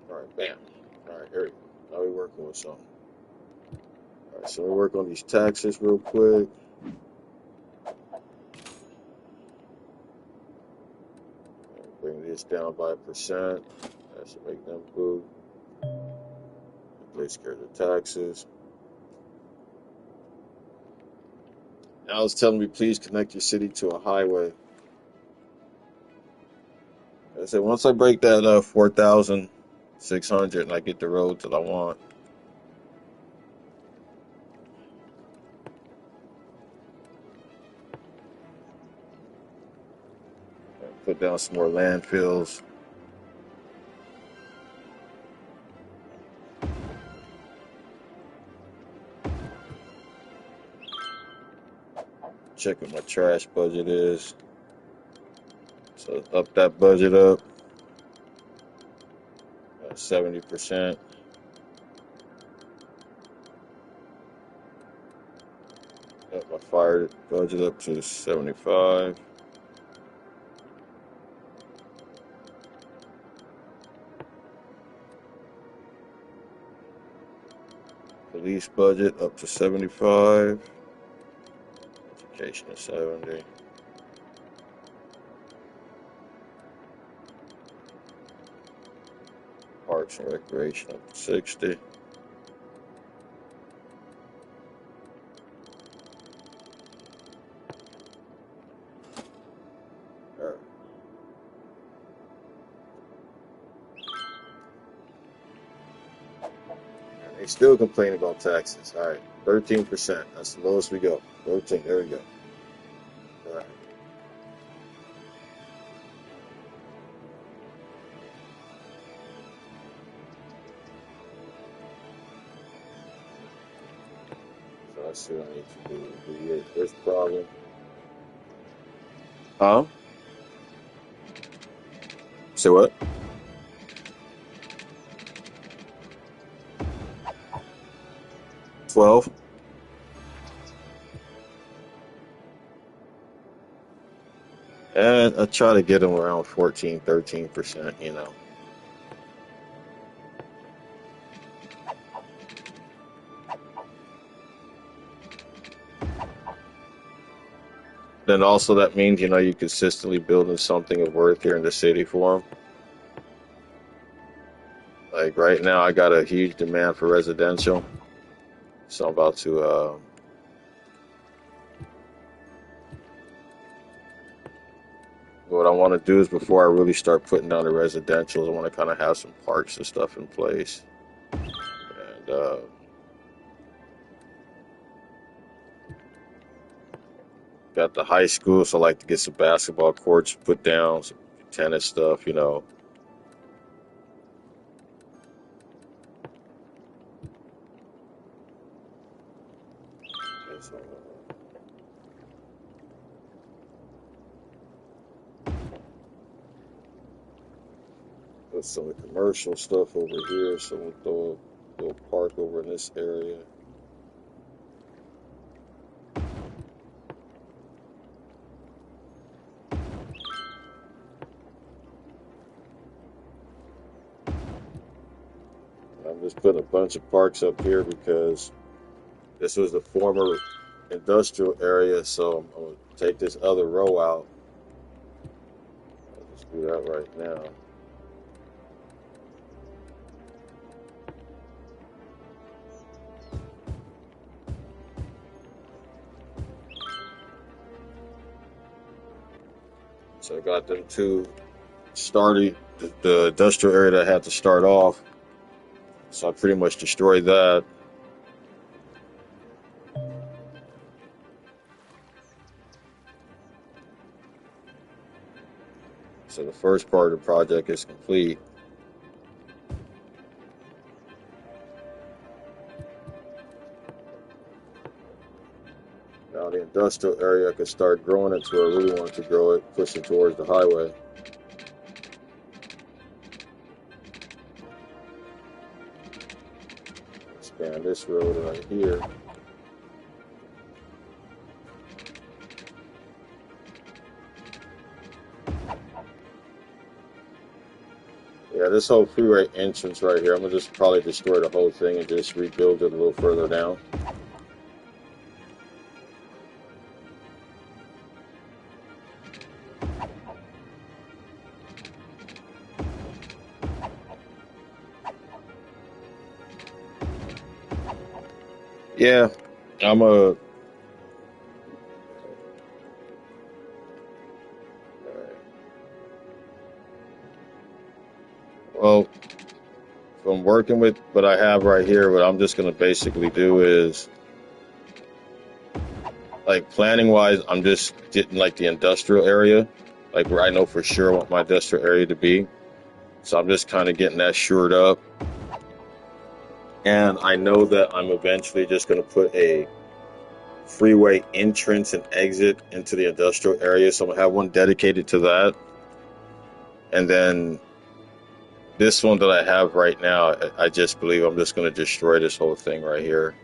All right, bam. All right, here we go. Now we're working with something. All right, so we work on these taxes real quick. Bring this down by 1%. That should make them boot. Takes care of the taxes. Now it's telling me, please connect your city to a highway. I said, once I break that 4,600 and I get the road that I want, put down some more landfills. Check what my trash budget is. So up that budget up 70%. Up my fire budget up to 75. Police budget up to 75. Education is 70. Parks and recreation up to 60. All right. They still complain about taxes. All right, 13%. That's the lowest we go. 13. There we go. All right. So let's see what I need to do. Alleviate this problem. Huh? Say what? 12. And I try to get them around 14, 13%, you know. Then also that means, you know, you're consistently building something of worth here in the city for them. Like right now, I got a huge demand for residential. So I'm about to, what I want to do is before I really start putting down the residentials, I want to kind of have some parks and stuff in place. And got the high school, so I like to get some basketball courts put down, some tennis stuff, you know. So, put some commercial stuff over here, so we'll throw a little park over in this area. I'm just putting a bunch of parks up here because this was the former industrial area, so I'm going to take this other row out. I'll just do that right now. So I got them two starting the industrial area that I had to start off. So I pretty much destroyed that. So the first part of the project is complete. Now the industrial area, I could start growing it to where I really want to grow it, push it towards the highway. Expand this road right here. Yeah, this whole freeway entrance right here, I'm gonna just probably destroy the whole thing and just rebuild it a little further down. Yeah, I'm a. Well, from working with what I have right here, what I'm just gonna basically do is, like, planning wise, I'm just getting like the industrial area, like where I know for sure I want my industrial area to be. So I'm just kind of getting that shored up. And I know that I'm eventually just gonna put a freeway entrance and exit into the industrial area. So I'm gonna have one dedicated to that. And then this one that I have right now, I just believe I'm just gonna destroy this whole thing right here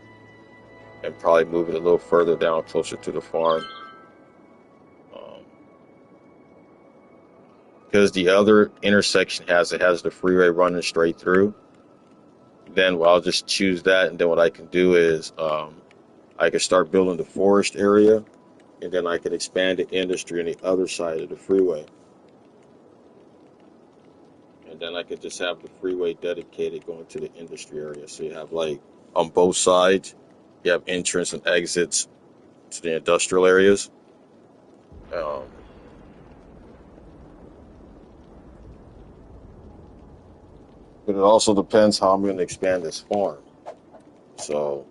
and probably move it a little further down closer to the farm. Because the other intersection has the freeway running straight through. Then I'll just choose that, and then what I can do is I can start building the forest area, and then I can expand the industry on the other side of the freeway. And then I could just have the freeway dedicated going to the industry area. So you have, like, on both sides, you have entrance and exits to the industrial areas. Um, but it also depends how I'm going to expand this farm. So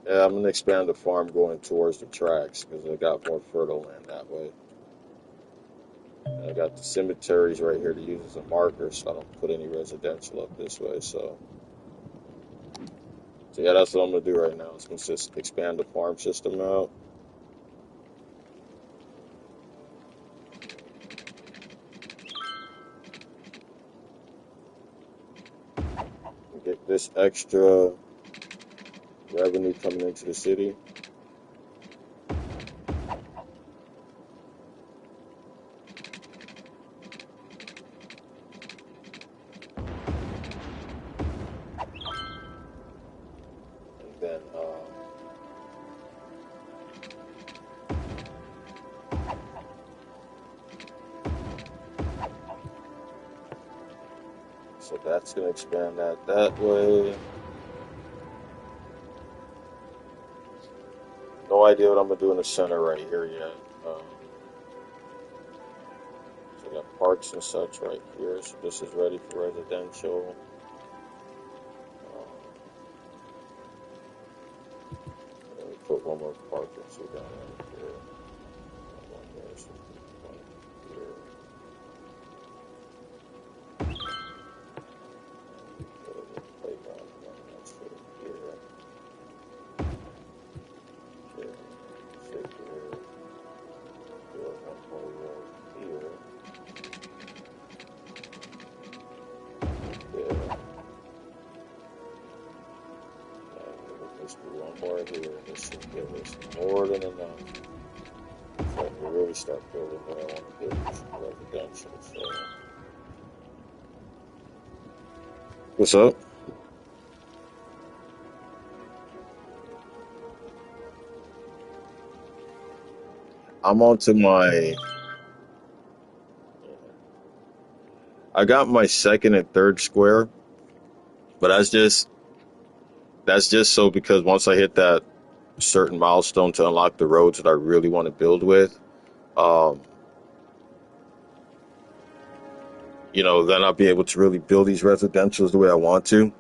yeah, I'm going to expand the farm going towards the tracks because I got more fertile land that way. And I got the cemeteries right here to use as a marker, so I don't put any residential up this way. So yeah, that's what I'm gonna do right now. I'm gonna just expand the farm system out. And get this extra revenue coming into the city. And then so that's gonna expand that way. No idea what I'm gonna do in the center right here yet. So I got parks and such right here. So this is ready for residential. Let me put one more park and so down right here. One there, so one here. Playground, that's right here. Okay, so here. Build one more road here. There. And we'll just do one more here. This should give us more than enough. So I can really start building what I want to do, which is residential. So, what's up? I'm on to my. I got my second and third square, but that's just so because once I hit that certain milestone to unlock the roads that I really want to build with. Um, then I'll be able to really build these residentials the way I want to.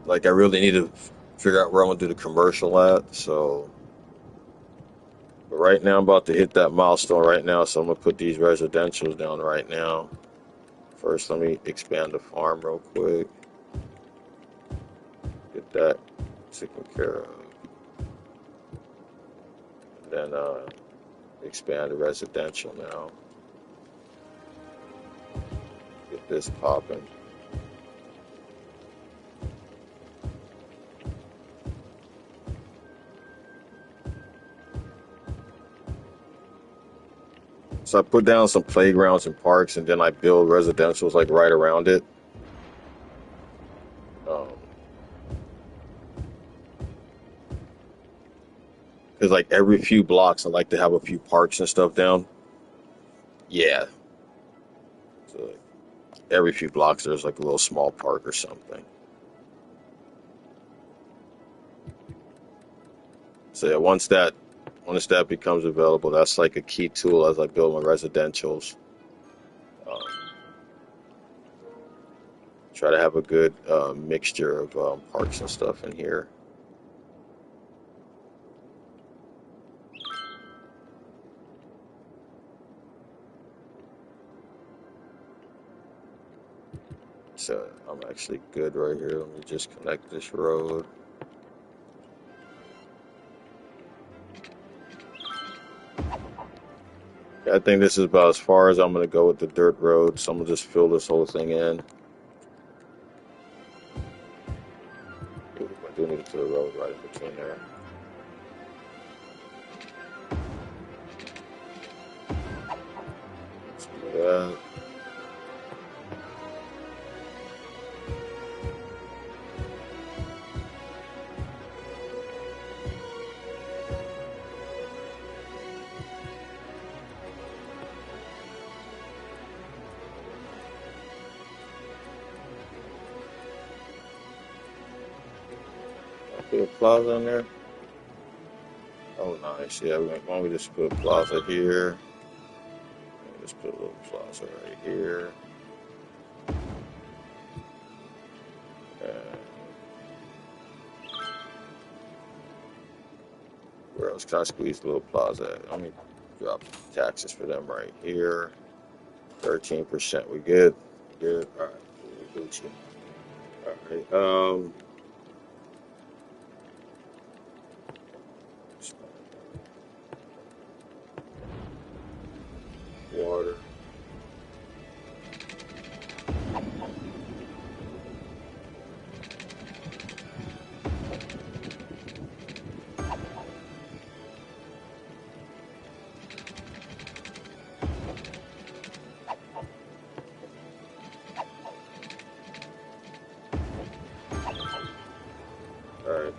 Like, I really need to figure out where I'm gonna do the commercial at. So, but right now I'm about to hit that milestone right now. So I'm gonna put these residentials down right now. First, let me expand the farm real quick. Get that taken care of. And then expand the residential now. Get this popping. So I put down some playgrounds and parks, and then I build residentials like right around it. Because like every few blocks, I like to have a few parks and stuff down. Yeah. So like every few blocks, there's like a little small park or something. So yeah, once that becomes available, that's like a key tool as I build my residentials. Um, Try to have a good mixture of parks and stuff in here. So I'm actually good right here. Let me just connect this road. I think this is about as far as I'm going to go with the dirt road. So I'm going to just fill this whole thing in. Ooh, I do need to put a road right in between there. Let's do that. Put a plaza in there. Oh, nice. Yeah, why don't we just put a plaza here? Just put a little plaza right here. And where else can I squeeze a little plaza at? Let me drop taxes for them right here. 13%. We good? Good. All right. Gucci. All right. Water. All right.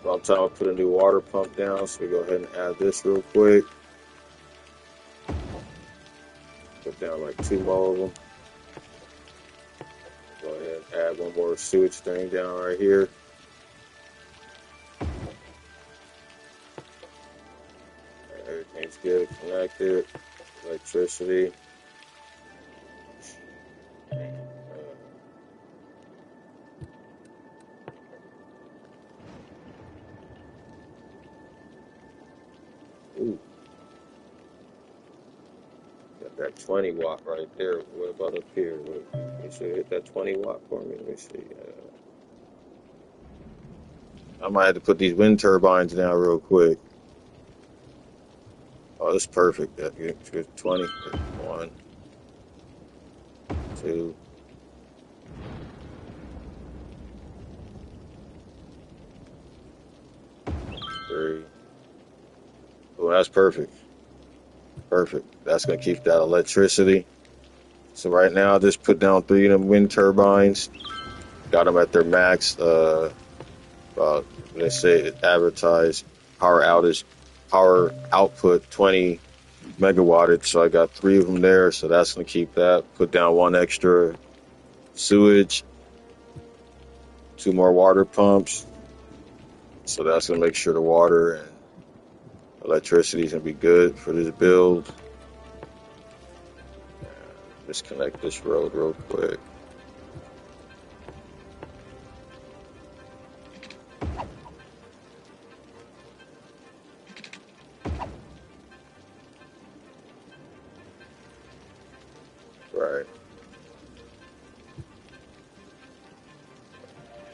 About time I put a new water pump down, so we go ahead and add this real quick. Put down like 2 more of them. Go ahead and add one more sewage thing down right here. Everything's good, connected. Electricity. Ooh. Got that 20 watt right there. What about up here? Let me see. Hit that 20 watt for me. Let me see. I might have to put these wind turbines down real quick. Oh, that's perfect. That good. 20. 1, 2. 3. Oh, that's perfect. Perfect. That's gonna keep that electricity. So right now, I just put down 3 of them wind turbines. Got them at their max. Let's say advertised power output 20 megawattage. So I got 3 of them there. So that's gonna keep that. Put down 1 extra sewage. 2 more water pumps. So that's gonna make sure the water and electricity is gonna be good for this build. Disconnect this road real quick. Right.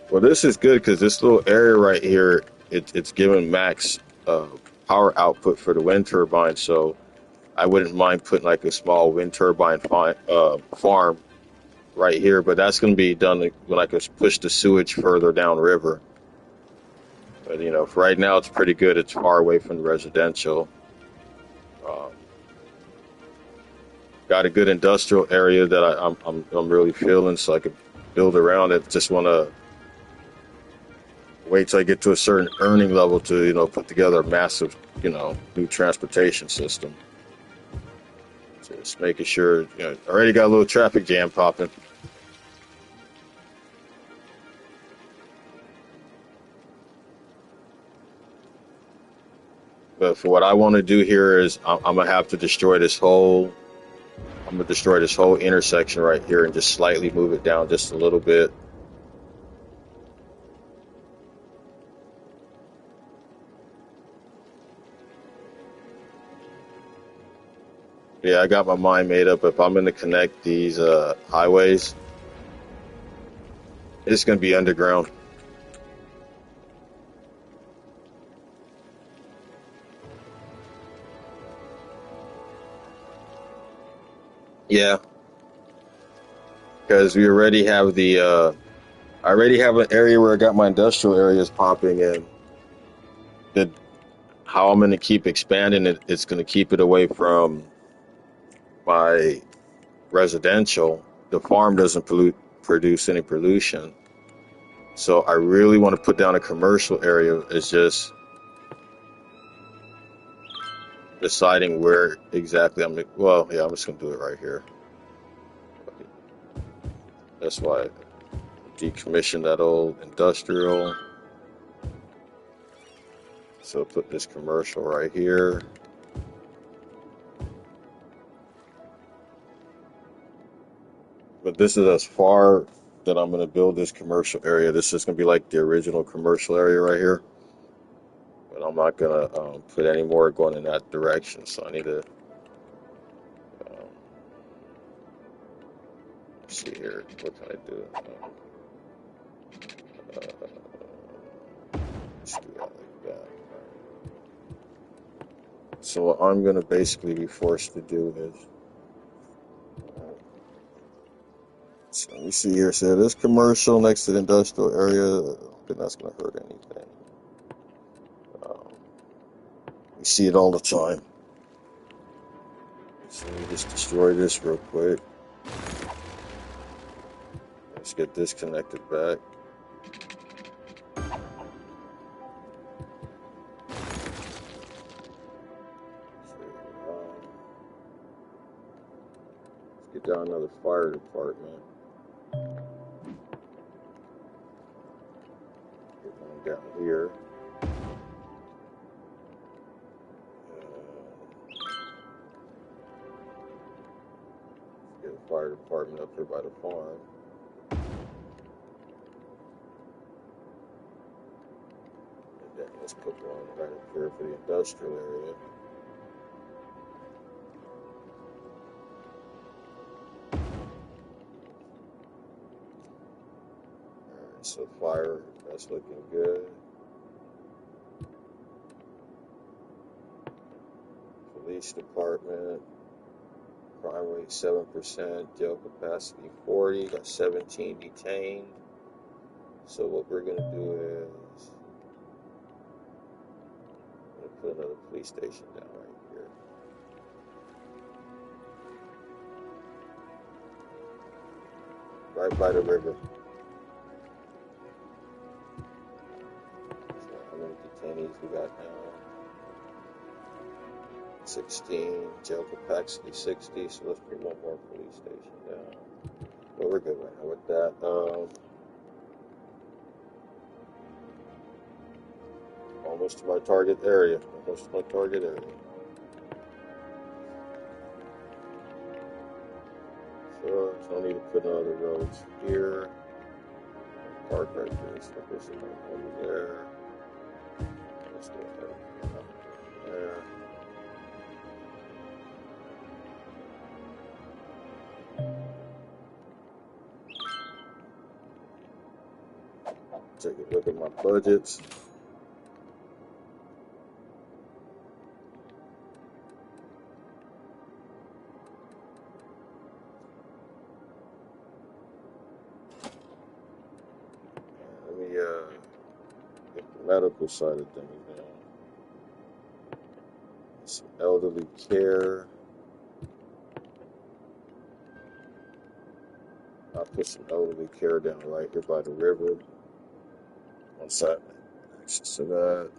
Well, this is good because this little area right here, it's giving max uh, power output for the wind turbine. So I wouldn't mind putting like a small wind turbine farm right here, but that's going to be done when I can push the sewage further downriver. But you know, for right now, it's pretty good. It's far away from the residential. Um, got a good industrial area that I'm really feeling, so I could build around it. Just want to wait till I get to a certain earning level to put together a massive new transportation system. So just making sure already got a little traffic jam popping. But for what I want to do here is I'm gonna have to destroy this whole. I'm gonna destroy this whole intersection right here and just slightly move it down just a little bit. Yeah, I got my mind made up. If I'm gonna connect these highways, it's gonna be underground. Yeah, because we already have I already have an area where I got my industrial areas popping in. That how I'm going to keep expanding it. It's going to keep it away from my residential. The farm doesn't produce any pollution. So I really want to put down a commercial area. It's just deciding where exactly well, yeah, I'm just going to do it right here. That's why I decommissioned that old industrial. So put this commercial right here. But this is as far that I'm going to build this commercial area. This is going to be like the original commercial area right here. But I'm not going to put any more going in that direction. So I need to let's see here. What can I do? Let's do that like that. So what I'm going to basically be forced to do is, so let me see here. So this commercial next to the industrial area, I don't think that's going to hurt anything. We see it all the time. So let me just destroy this real quick. Let's get this connected back. Let's get down another fire department. Get one down here. Get a fire department up here by the farm. And then let's put one right up here for the industrial area. Alright, so fire, that's looking good. Police department, crime rate 7%, jail capacity 40, got 17 detained. So what we're gonna do is put another police station down right here. Right by the river. So how many detainees we got now? 16, jail capacity 60, so let's put one more police station down. But we're good right now with that. Almost to my target area. Almost to my target area. So I don't need to put on other roads here. Park right there. So this is over there. Let's go there. Take a look at my budgets. Let me get the medical side of things now. Some elderly care. I'll put some elderly care down right here by the river. One side access to that.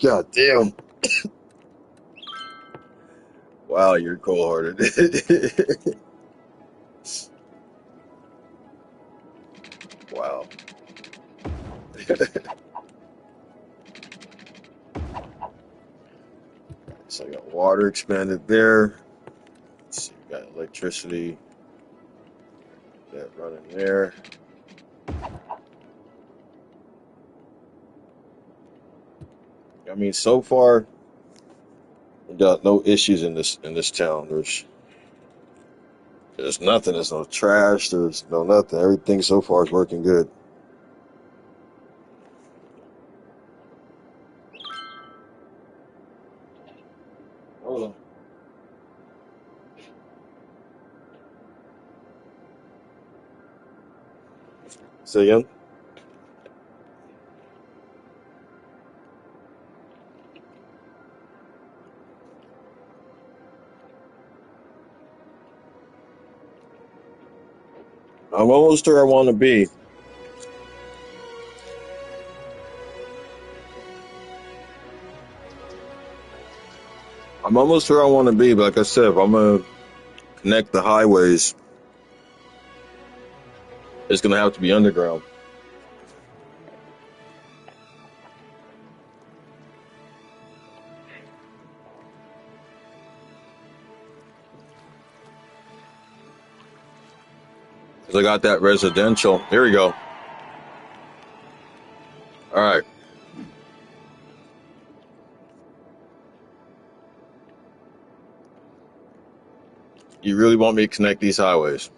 God damn. Wow, you're cold hearted. Wow. So I got water expanded there. Let's see, we got electricity. That running there. I mean, so far, we got no issues in this town. There's nothing. There's no trash. There's no nothing. Everything so far is working good. Hold on. Say again? I'm almost where I want to be. I'm almost where I want to be, but like I said, if I'm going to connect the highways, it's going to have to be underground. Because I got that residential. Here we go. All right. You really want me to connect these highways?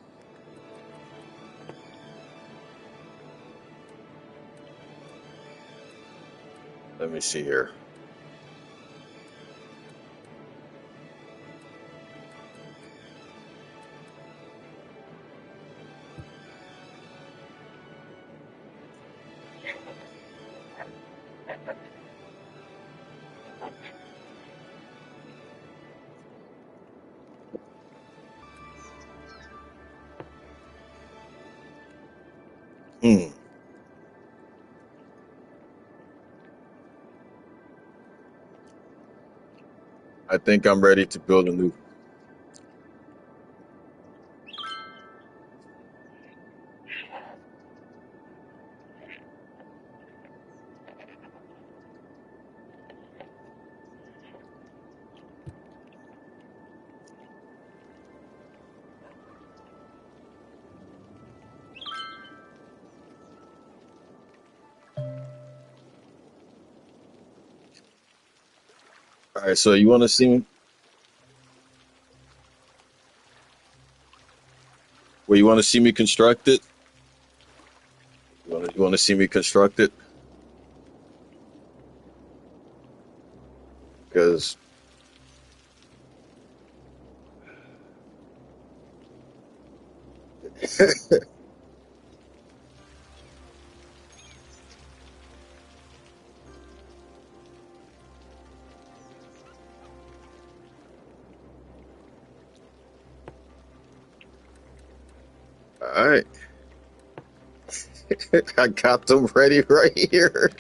Let me see here. I think I'm ready to build a new. All right, so you want to see me? Well, you want to see me construct it? You want to see me construct it? Because all right, I got them ready right here.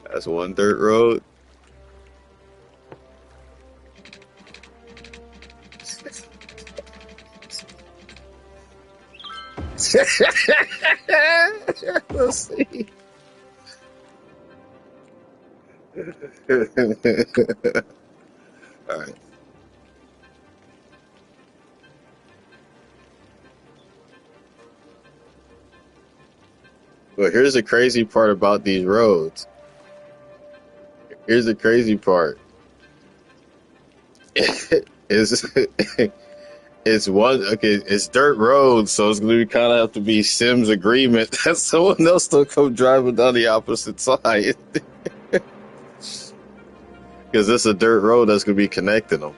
That's one dirt road. Let's see. All right. Well, here's the crazy part about these roads. Here's the crazy part. It's it's one okay. It's dirt roads, so it's gonna kind of have to be Sim's agreement that someone else don't come driving down the opposite side because it's a dirt road that's gonna be connecting them.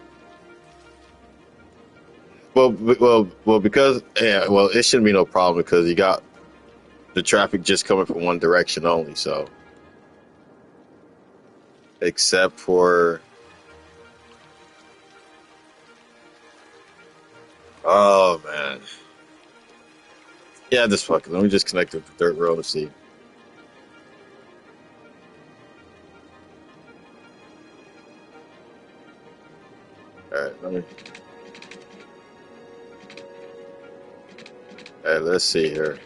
Well, because yeah, well, it shouldn't be no problem because you got the traffic just coming from one direction only. So, except for oh man, yeah, just fucking. Let me just connect with the dirt road and see. All right, let's see here.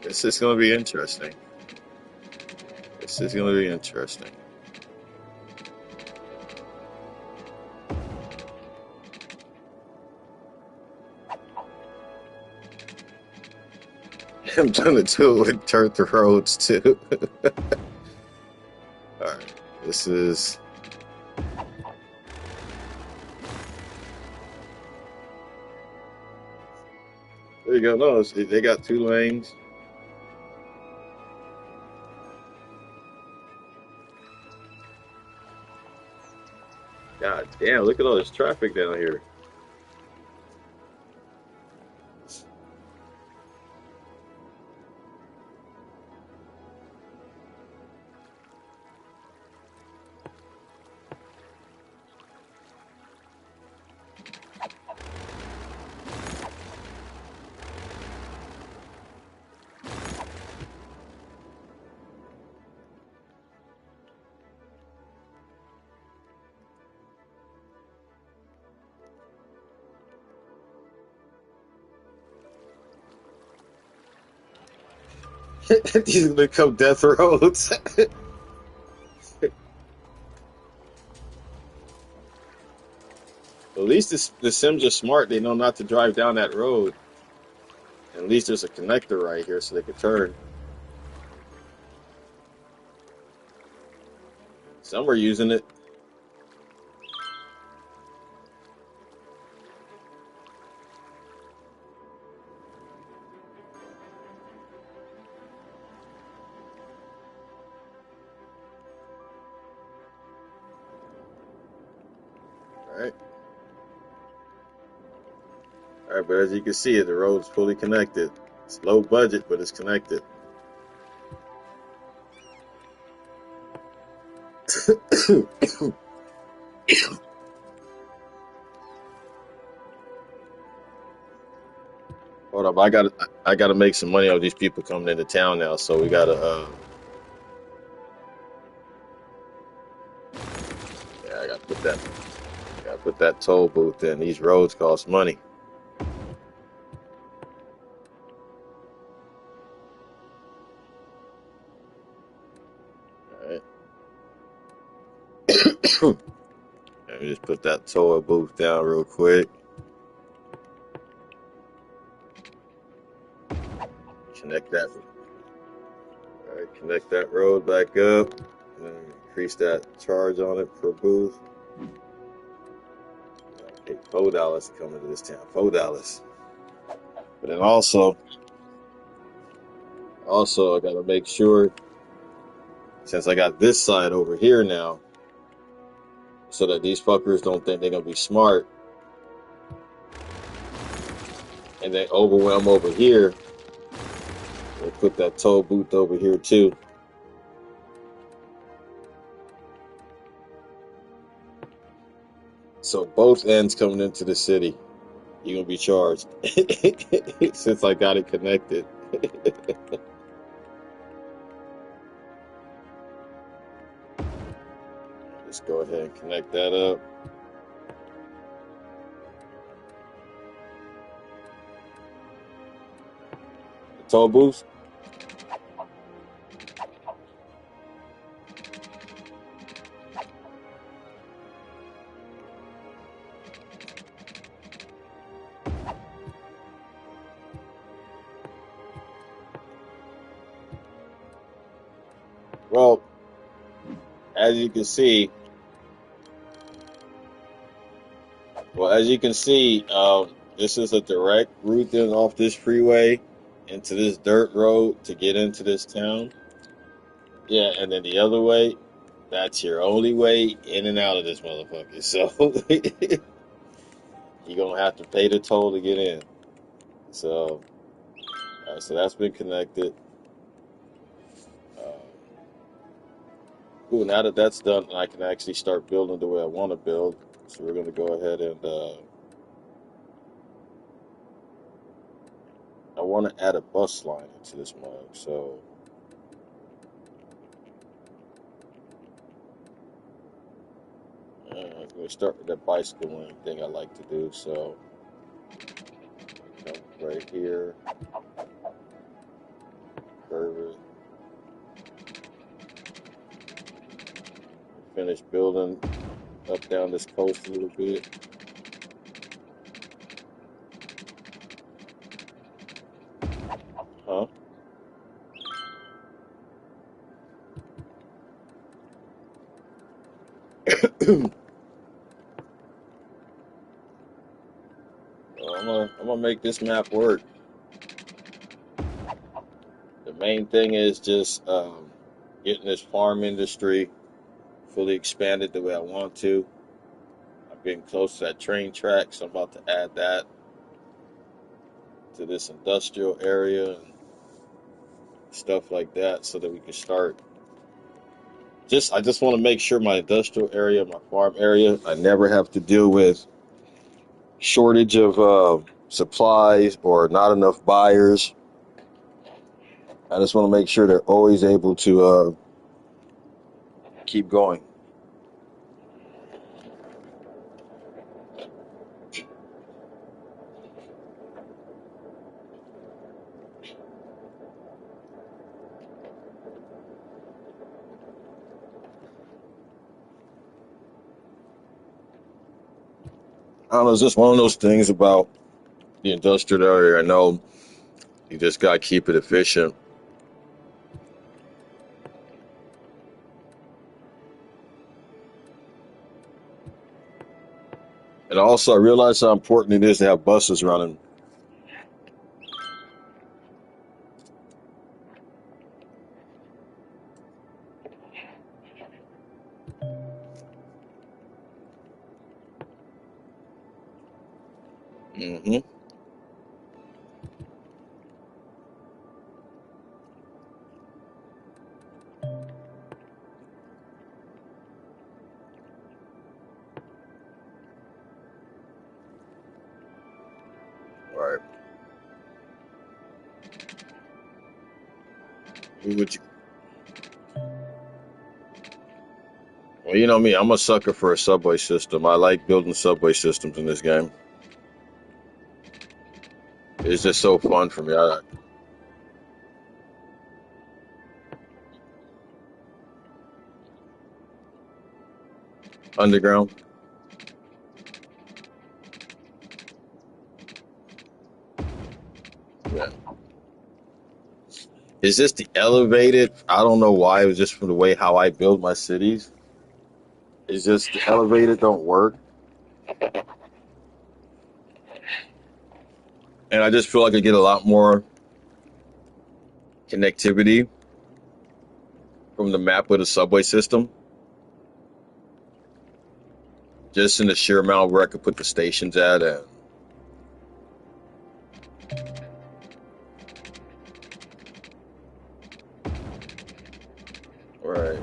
This is going to be interesting. This is going to be interesting. I'm trying to do it with dirt roads too. All right, this is. There you go. No, they got two lanes. God damn! Look at all this traffic down here. These become death roads. At least the Sims are smart. They know not to drive down that road. At least there's a connector right here so they can turn. Some are using it. All right. All right, but as you can see, the road's fully connected. It's low budget, but it's connected. Hold up, I gotta make some money off these people coming into town now. So we gotta yeah, I gotta put that toll booth in. These roads cost money. All right. Let me just put that toll booth down real quick. Connect that. All right, connect that road back up. And then increase that charge on it per booth. Okay, $4 to come into this town. $4. But then also I gotta make sure since I got this side over here now, so that these fuckers don't think they're gonna be smart and they overwhelm over here. We'll put that toll booth over here too. So both ends coming into the city. You're gonna be charged since I got it connected. Let's go ahead and connect that up. The toll booth. Well, as you can see, this is a direct route then off this freeway into this dirt road to get into this town. Yeah, and then the other way, that's your only way in and out of this motherfucker. So you're gonna have to pay the toll to get in. So, all right, so that's been connected. Uh, cool. Now that that's done, I can actually start building the way I want to build. So we're gonna go ahead and I want to add a bus line into this mug. So I'm gonna start with that bicycle lane thing I like to do. So come right here, curve it, finish building up down this coast a little bit. Huh? I'm gonna make this map work. The main thing is just getting this farm industry fully expanded the way I want to. I'm getting close to that train track, so I'm about to add that to this industrial area and stuff like that, so that we can start. I just want to make sure my industrial area, my farm area, I never have to deal with shortage of supplies or not enough buyers. I just want to make sure they're always able to keep going. I don't know, it's just one of those things about the industrial area. I know you just got to keep it efficient. And also, I realize how important it is to have buses running. Mm-hmm. Right. Would you, well, you know me, I'm a sucker for a subway system. I like building subway systems in this game. It's just so fun for me. Underground. Yeah. Is this the elevated? I don't know why. It was just from the way how I build my cities. It's just the elevated don't work. And I just feel like I get a lot more connectivity from the map with a subway system. Just in the sheer amount where I could put the stations at. And right.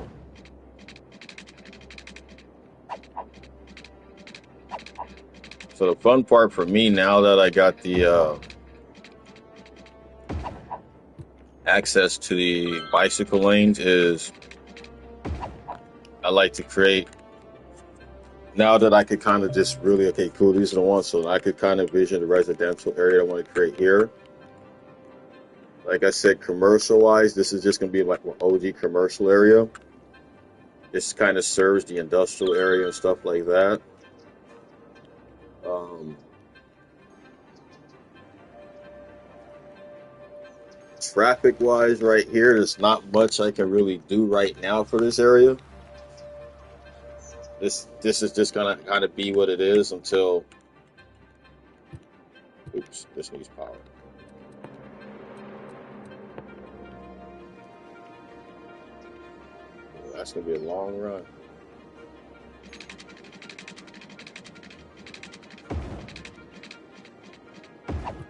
So the fun part for me now that I got the access to the bicycle lanes is I like to create. Now that I could kind of just really, okay, cool, these are the ones. So I could kind of vision the residential area I want to create here. Like I said, commercial wise, this is just going to be like an OG commercial area. This kind of serves the industrial area and stuff like that. Traffic wise, right here, there's not much I can really do right now for this area. This is just gonna kind of be what it is until. Oops, this needs power. That's gonna be a long run.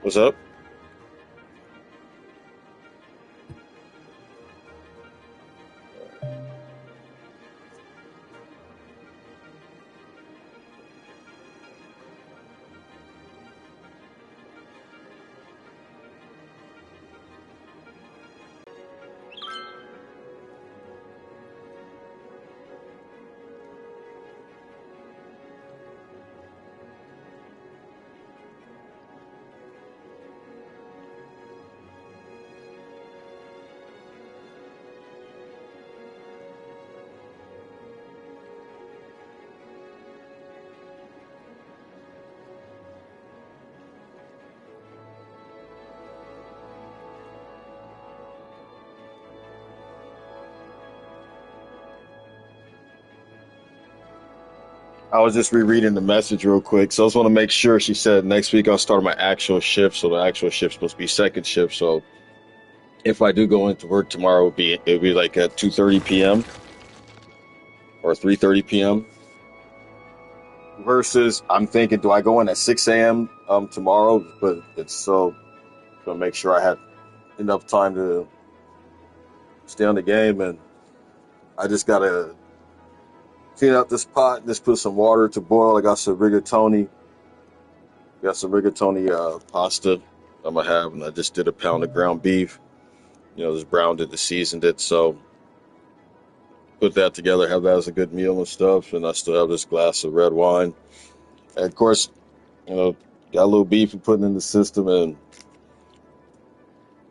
What's up? I was just rereading the message real quick. So I just want to make sure she said next week I'll start my actual shift. So the actual shift's supposed to be second shift. So if I do go into work tomorrow, it'll be like at 2:30 p.m. or 3:30 p.m. Versus I'm thinking, do I go in at 6 a.m. Tomorrow? But it's so gonna make sure I have enough time to stay on the game, and I just gotta clean out this pot and just put some water to boil. I got some rigatoni. Pasta I'm gonna have, and I just did a pound of ground beef. Just browned it, and seasoned it. So put that together, have that as a good meal and stuff. And I still have this glass of red wine. And of course, got a little beef and putting in the system, and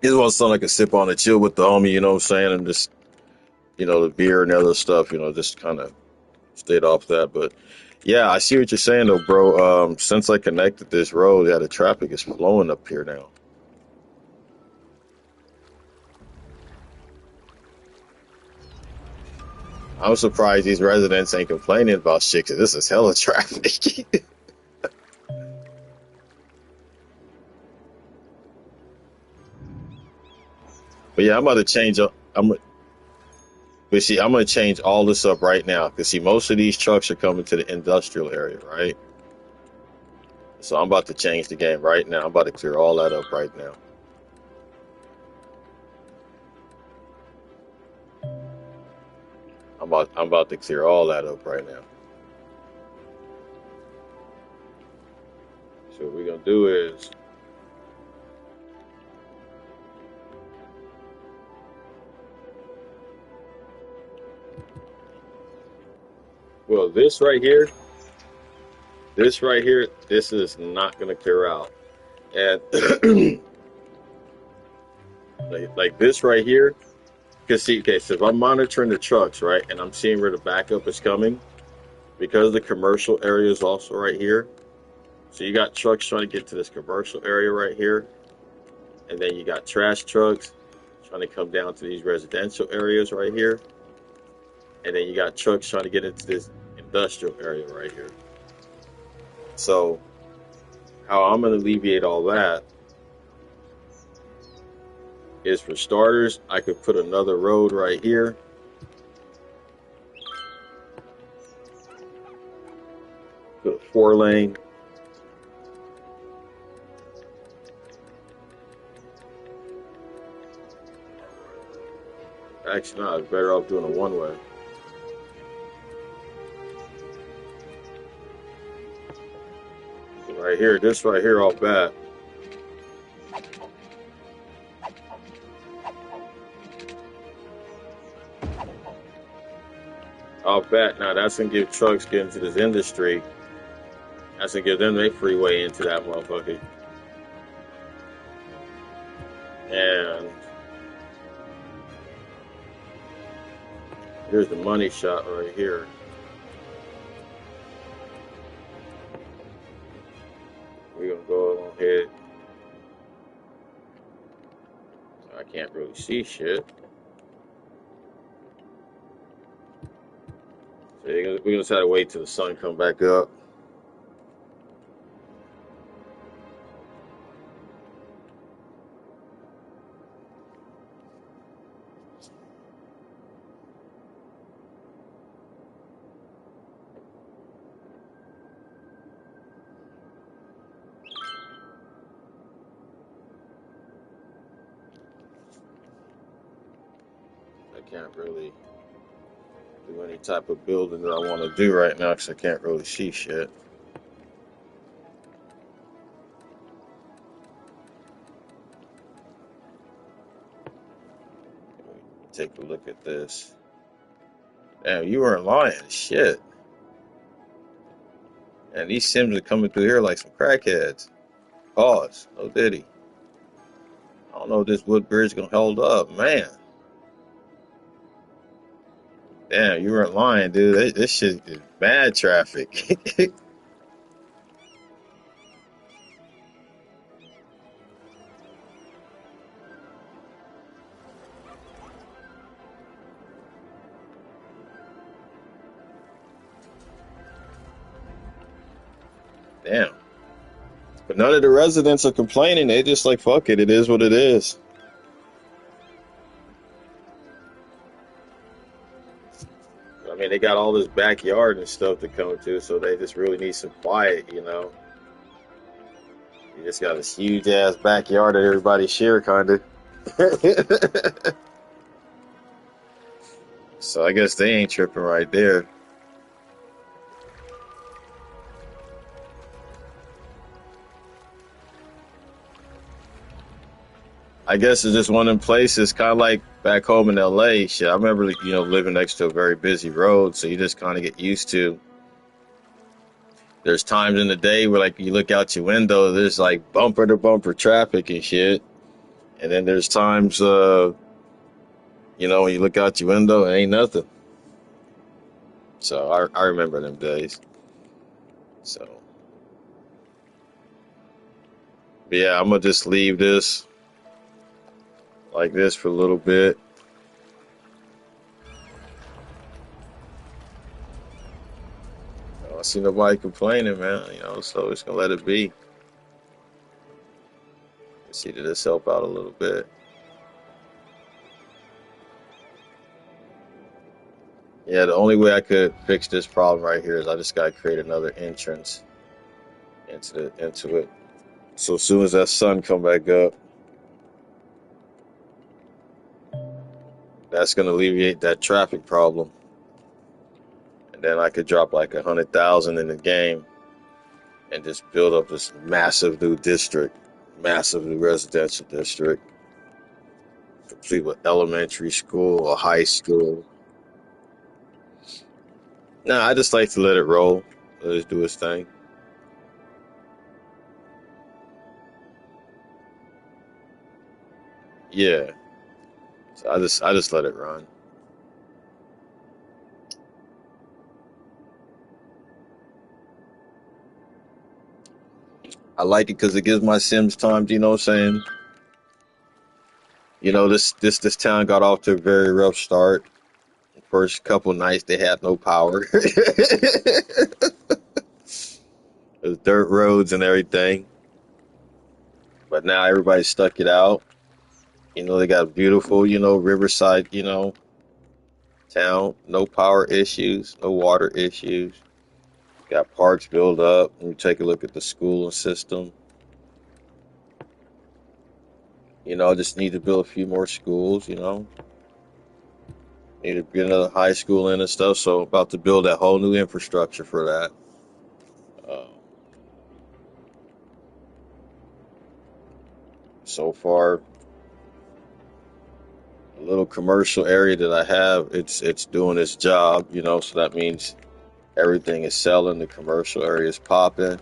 it was something I could sip on and chill with the homie. You know what I'm saying? And just the beer and other stuff. Just kind of stayed off that, but. Yeah, I see what you're saying though, bro. Since I connected this road, yeah, the traffic is flowing up here now. I'm surprised these residents ain't complaining about shit, 'cause this is hella traffic. But yeah, I'm about to change up. But see, I'm gonna change all this up right now, because see, most of these trucks are coming to the industrial area, right? So I'm about to change the game right now. I'm about to clear all that up right now. I'm about to clear all that up right now. So what we're gonna do is, well, this is not gonna clear out, and like this right here. Because see, okay, so if I'm monitoring the trucks, right, and I'm seeing where the backup is coming, because the commercial area is also right here. So you got trucks trying to get to this commercial area right here, and then you got trash trucks trying to come down to these residential areas right here, and then you got trucks trying to get into this industrial area right here. So how I'm going to alleviate all that is, for starters, I could put another road right here. Put a 4-lane. Actually, no, I'm better off doing a one-way. Right here, this right here off bat. Off bat, now that's gonna give trucks getting into this industry. That's gonna give them their freeway into that motherfucker. And here's the money shot right here. We're gonna go ahead. I can't really see shit. So we're gonna just have to wait till the sun come back up. I can't really do any type of building that I want to do right now because I can't really see shit. Take a look at this. Damn, you weren't lying. Shit. And these Sims are coming through here like some crackheads. Pause. Oh, did he? I don't know if this wood bridge gonna hold up, man. Damn, you weren't lying, dude. This shit is bad traffic. Damn. But none of the residents are complaining. They just like, fuck it. It is what it is. I mean, they got all this backyard and stuff to come to, so they just really need some quiet, you know. You just got this huge ass backyard that everybody share, kind of. So I guess they ain't tripping right there. I guess it's just one of them places, kind of like back home in LA. Shit, I remember, living next to a very busy road, so you just kind of get used to. There's times in the day where, like, you look out your window, there's like bumper to bumper traffic and shit, and then there's times, when you look out your window, it ain't nothing. So I remember them days. So, but yeah, I'm gonna just leave this like this for a little bit. I don't see nobody complaining, man. So it's gonna let it be. Let's see, did this help out a little bit? Yeah, the only way I could fix this problem right here is I just gotta create another entrance into it. So as soon as that sun come back up, that's gonna alleviate that traffic problem. And then I could drop like 100,000 in the game and just build up this massive new district, massive new residential district, complete with elementary school or high school. Nah, I just like to let it roll, let it do its thing. Yeah, so I just let it run. I like it because it gives my Sims time. You know what I'm saying? This town got off to a very rough start. First couple nights they had no power. There's dirt roads and everything. But now everybody's stuck it out. They got beautiful, riverside, town. No power issues, no water issues. Got parks built up. Let me take a look at the schooling system. I just need to build a few more schools, Need to get another high school in and stuff. So about to build that whole new infrastructure for that. Uh, So far, a little commercial area that I have, it's doing its job, you know. So that means everything is selling. The commercial area is popping.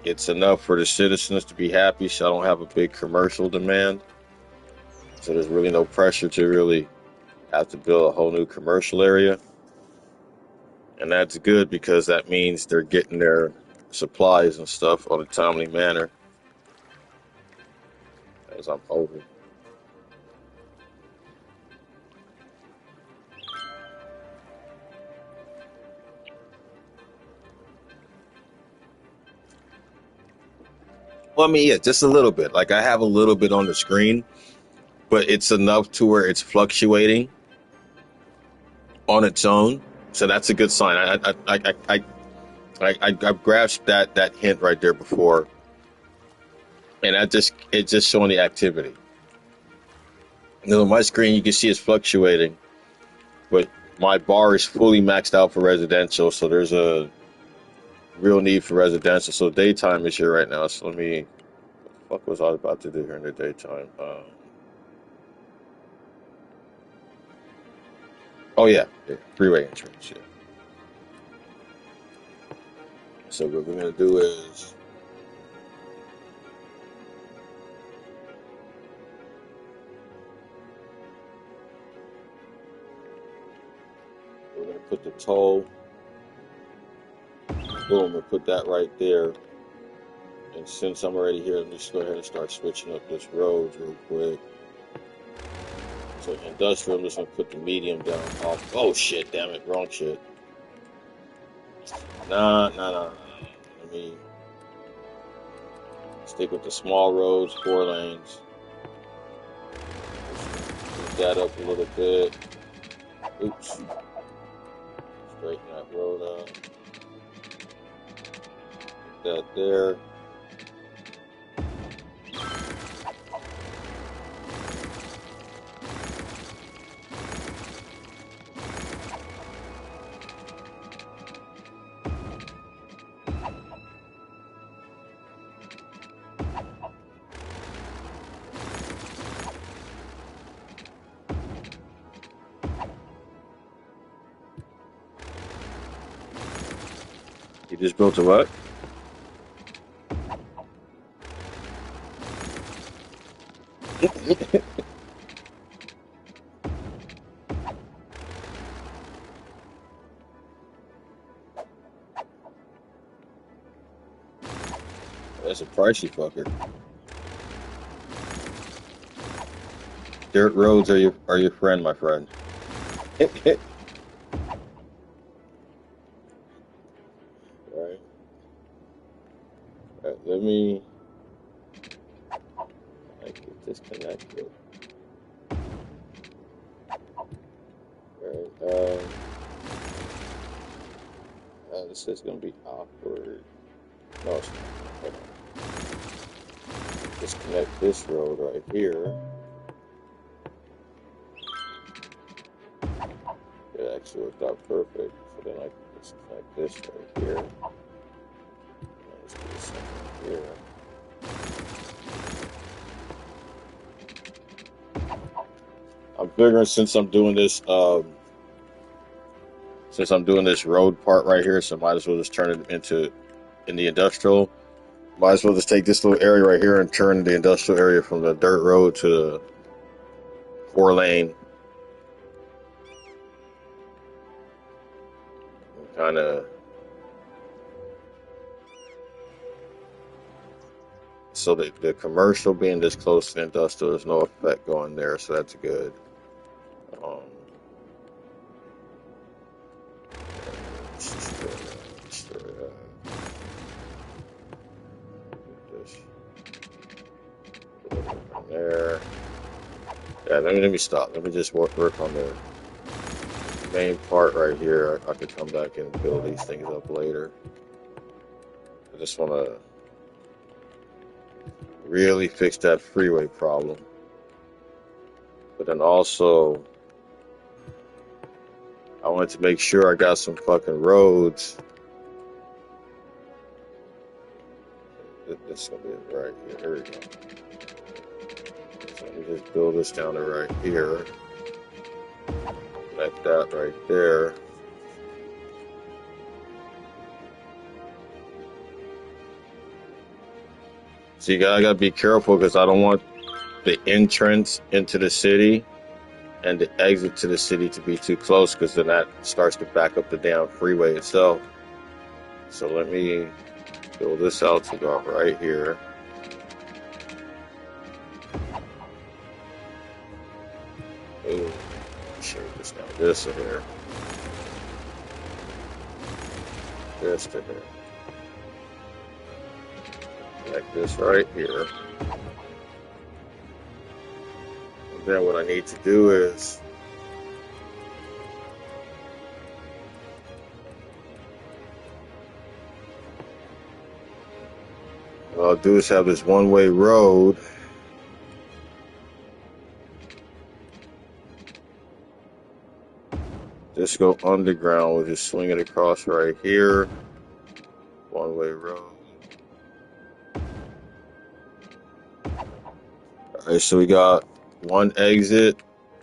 It's enough for the citizens to be happy. So I don't have a big commercial demand. So there's really no pressure to really have to build a whole new commercial area. And that's good because that means they're getting their supplies and stuff on a timely manner as I'm over. Well, I mean, yeah, just a little bit. Like I have a little bit on the screen, but it's enough to where it's fluctuating on its own. So that's a good sign. I grasped that hint right there before, and it's just showing the activity. You know, on my screen you can see it's fluctuating, but my bar is fully maxed out for residential, so there's a real need for residential. So daytime is here right now. So let me. What was I about to do here in the daytime? Oh yeah, freeway entrance. Yeah. So what we're gonna do is we're gonna put the toll. Boom, and put that right there. And since I'm already here, let me just go ahead and start switching up this road real quick. So industrial, I'm just gonna put the medium down off. Oh shit, damn it, wrong shit. Nah. Let me stick with the small roads, 4 lanes. Move that up a little bit. Oops. Straighten that road up. Put that there. You just built a what? That's a pricey fucker. Dirt roads are your friend, my friend. Right. Right. Let me get disconnected. Right. This is gonna be awkward. No, it's not. Hold on. Disconnect this road right here. It actually worked out perfect. So then I can disconnect this right here. Let's do something here. I'm figuring since I'm doing this road part right here, so might as well just turn it in the industrial. Might as well just take this little area right here and turn the industrial area from the dirt road to the 4 lane. Kind of. So the commercial being this close to the industrial, there's no effect going there, so that's good. Um, there. Yeah, let me stop. Let me just work on the main part right here. I could come back and build these things up later. I just want to really fix that freeway problem. But then also, I wanted to make sure I got some fucking roads. This is gonna be right here. Here we go. Let me just build this down to right here. Connect that right there. So I gotta be careful because I don't want the entrance into the city and the exit to the city to be too close, because then that starts to back up the damn freeway itself. So let me build this out to go right here. Ooh, change this down. This to here. This to here. Like this right here. And then what I need to do is what I'll do is have this one-way road. Just go underground. We'll just swing it across right here. One-way road. Alright, so we got one exit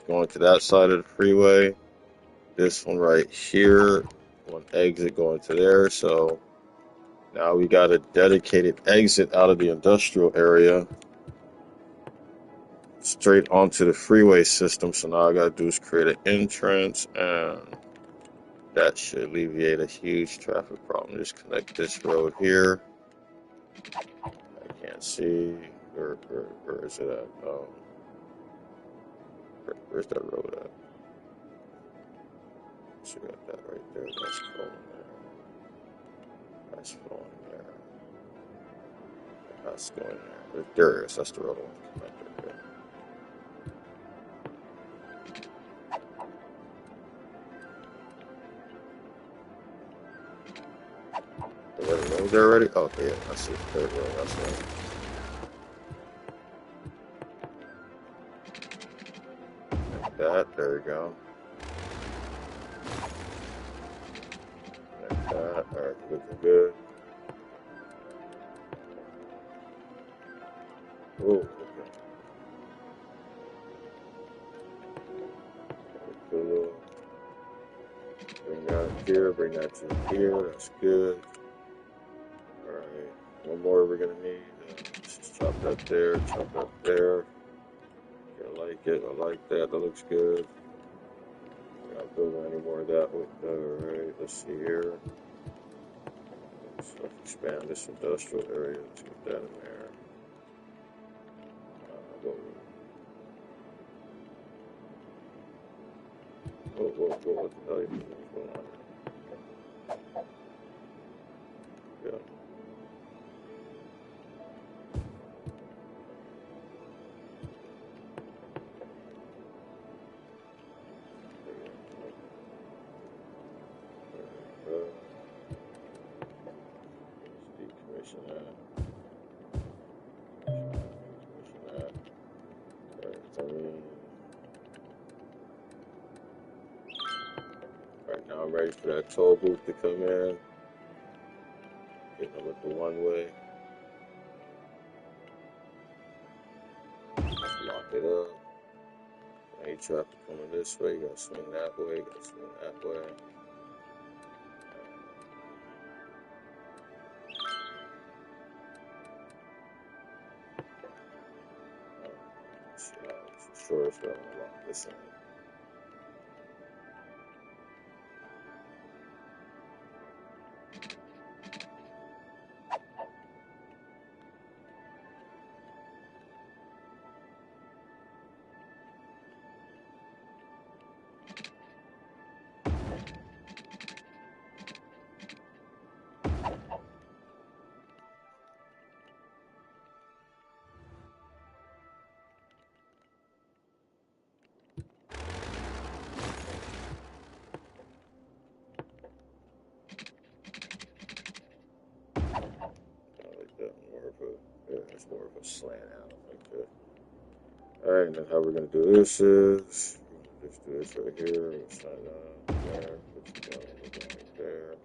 going to that side of the freeway. This one right here. One exit going to there. So now we got a dedicated exit out of the industrial area straight onto the freeway system. So now I gotta do is create an entrance, and that should alleviate a huge traffic problem. Just connect this road here. I can't see where is it at? Where's that road at? So we got that right there. That's flowing there. That's flowing there. That's going there. There it is. That's the road I want to connect right there. Is that a road there already? Oh, okay, yeah, I see. There we go. That's one. Like that. There we go. Like that. Alright, looking good. Oh, okay. Cool. Bring that here, bring that to here. That's good. Alright, one more we're gonna need. Let's just chop that there, chop that there. I like it, I like that. That looks good. We're not building any more of that with alright, let's see here. Let's expand this industrial area. Let's get that in there. What the hell is going on? Yeah. Decommission that. Decommission that. Alright, now I'm ready for that toll booth to come in. Getting them with the one way. Let's lock it up. Any traffic coming this way, you gotta swing that way, you gotta swing that way. Sure, it's gonna lock this in. It's more of a slant out like that. Alright, and then how we're gonna do this is just do this right here, slide down there, put it down right there.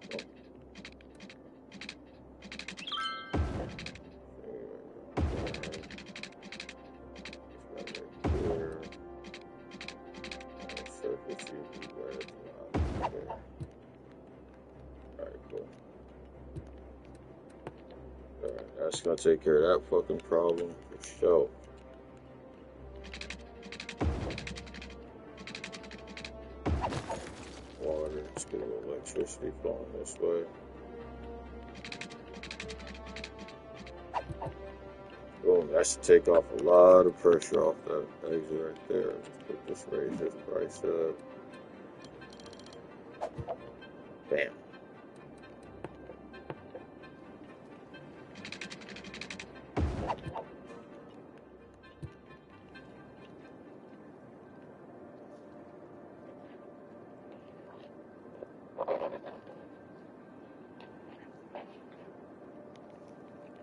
Cool. Alright, that's gonna take care of that fucking problem for sure. Water, let's get a little electricity flowing this way. Boom, that should take off a lot of pressure off that exit right there. Let's just raise this price up. Bam.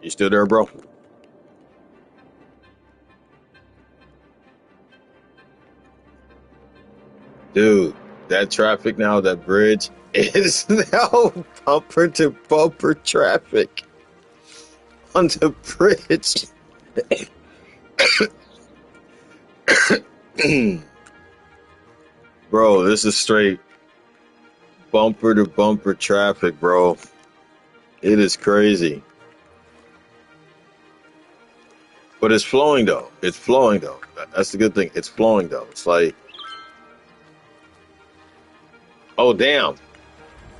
You still there, bro? Dude, that traffic now, that bridge is now bumper to bumper traffic on the bridge. Bro, this is straight bumper to bumper traffic, bro. It is crazy. But it's flowing though. It's flowing though. That's the good thing. It's flowing though. It's like, oh damn.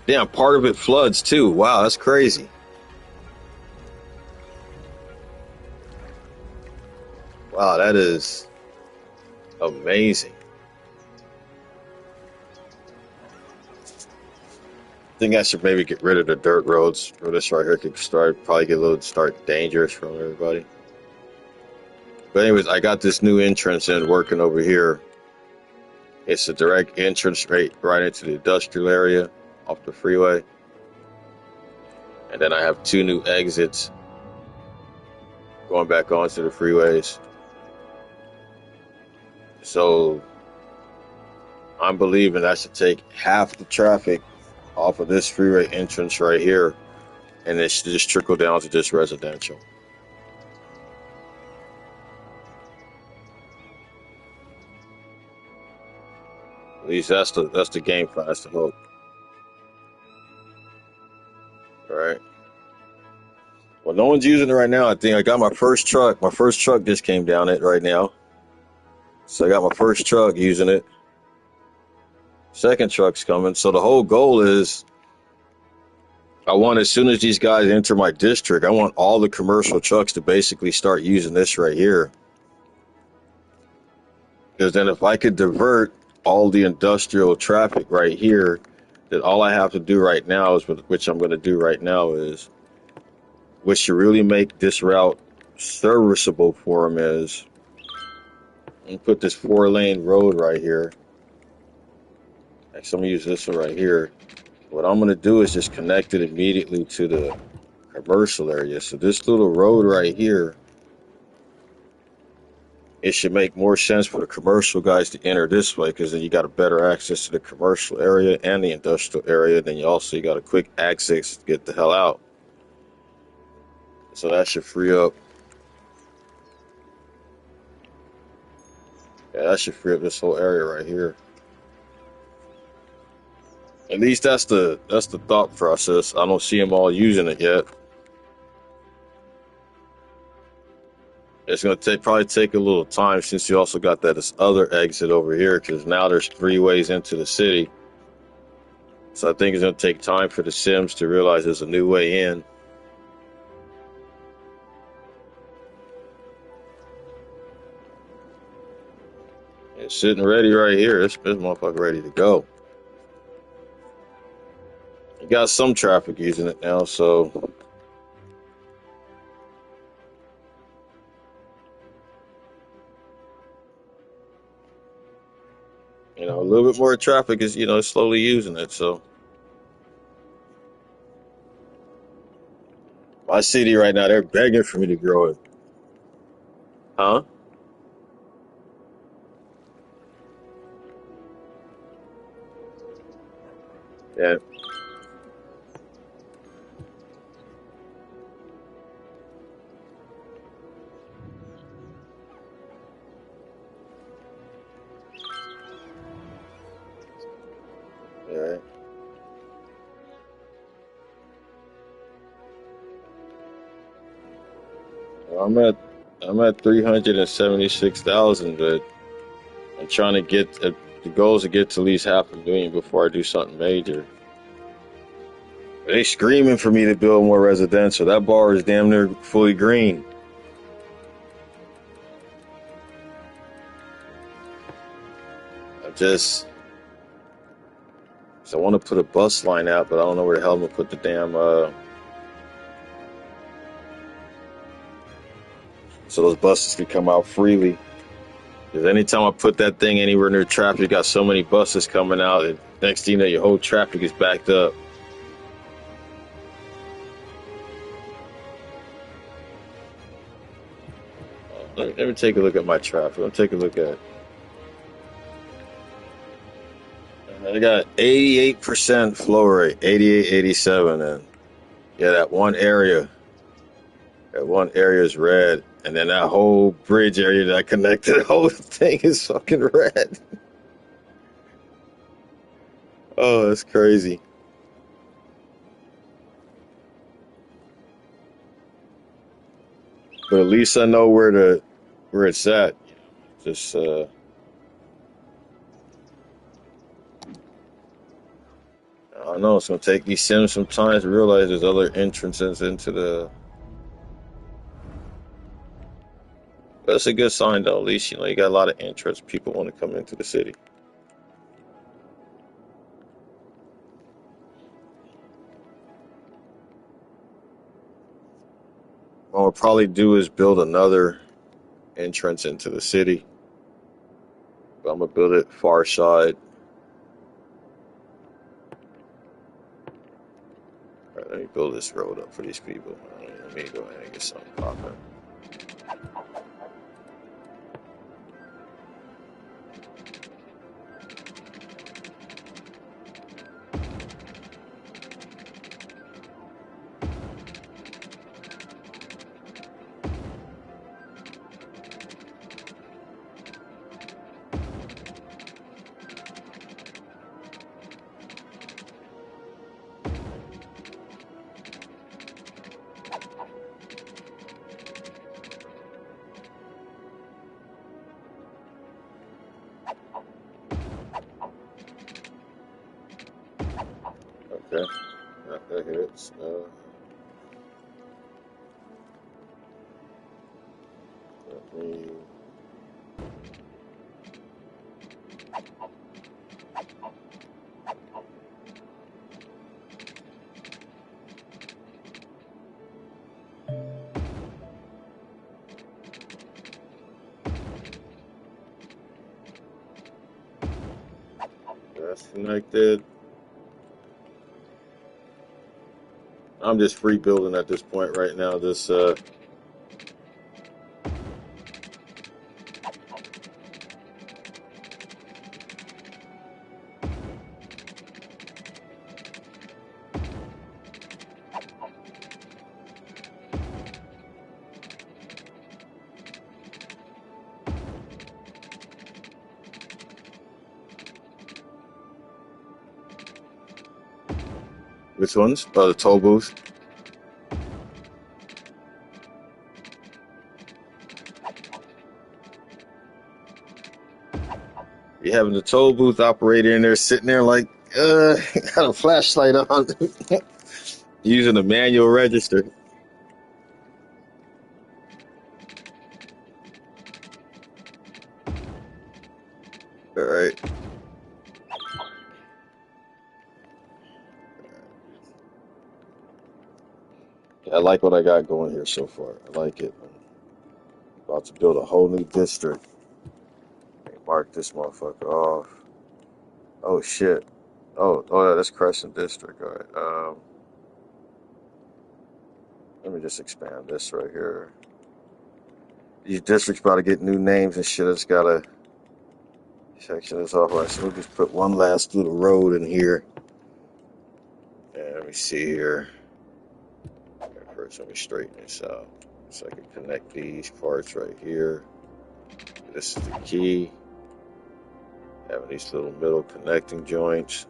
Damn, part of it floods too. Wow, that's crazy. Wow, that is amazing. I think I should maybe get rid of the dirt roads. Or this right here could probably get a little start dangerous from everybody. But anyways, I got this new entrance in working over here. It's a direct entrance right into the industrial area off the freeway. And then I have two new exits going back onto the freeways. So I'm believing I should take half the traffic off of this freeway entrance right here, and it should just trickle down to just residential. At least that's the game plan. That's the hope. All right. Well, no one's using it right now. I think I got my first truck. My first truck just came down it right now. So I got my first truck using it. Second truck's coming. So the whole goal is I want, as soon as these guys enter my district, I want all the commercial trucks to basically start using this right here. Because then if I could divert all the industrial traffic right here, then all I have to do right now is, which I'm going to do right now is, which should really make this route serviceable for them is, and put this 4-lane road right here. Actually, I'm going to use this one right here. What I'm going to do is just connect it immediately to the commercial area. So this little road right here, it should make more sense for the commercial guys to enter this way, because then you got a better access to the commercial area and the industrial area. Then you also got a quick access to get the hell out. So that should free up. Yeah, that should free up this whole area right here. At least that's the thought process. I don't see them all using it yet. It's going to probably take a little time, since you also got this other exit over here, because now there's 3 ways into the city. So I think it's going to take time for the Sims to realize there's a new way in. It's sitting ready right here. This motherfucker ready to go. You got some traffic using it now, so a little bit more traffic is, slowly using it. So my city right now, they're begging for me to grow it. Huh? Yeah. All right. I'm at 376,000, but I'm trying to get the goal is to get to at least 500,000 before I do something major. They screaming for me to build more residential. That bar is damn near fully green. I want to put a bus line out, but I don't know where the hell I'm gonna put the damn so those buses can come out freely. Because anytime I put that thing anywhere near traffic, you got so many buses coming out, and next thing you know, your whole traffic is backed up. Let me take a look at my traffic. Let me take a look at. I got 88% flow rate, 88, 87, and yeah, that one area is red, and then that whole bridge area that I connected, the whole thing is fucking red. Oh, that's crazy. But at least I know where it's at. Just I don't know. It's gonna take these sims some time to realize there's other entrances into the. That's a good sign, though. At least you got a lot of interest. People want to come into the city. What I'll probably do is build another entrance into the city. But I'm gonna build it far side. All right, let me build this road up for these people. Let me go ahead and get something popping. Okay, that hits. Let me. That's connected. I'm just free building at this point right now. Which ones? Oh, the toll booth. You having the toll booth operator in there sitting there like, got a flashlight on, using a manual register. All right. Yeah, I like what I got going here so far. I like it. I'm about to build a whole new district. Mark this motherfucker off. Oh shit. Oh, yeah, that's Crescent District. All right. Let me just expand this right here. These districts about to get new names and shit. I just gotta section this off. All right, so we'll just put one last little road in here. And let me see here. First, let me straighten this out so I can connect these parts right here. This is the key. Having these little middle connecting joints.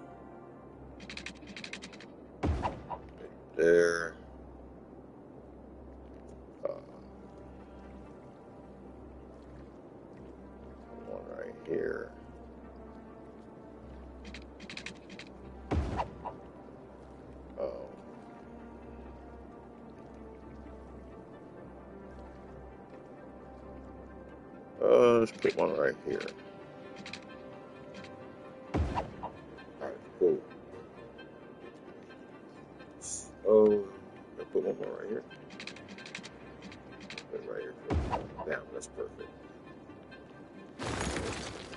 Right there. Let's put one right here. Alright, cool. So, I'll put one more right here. Put it right here. Damn, that's perfect.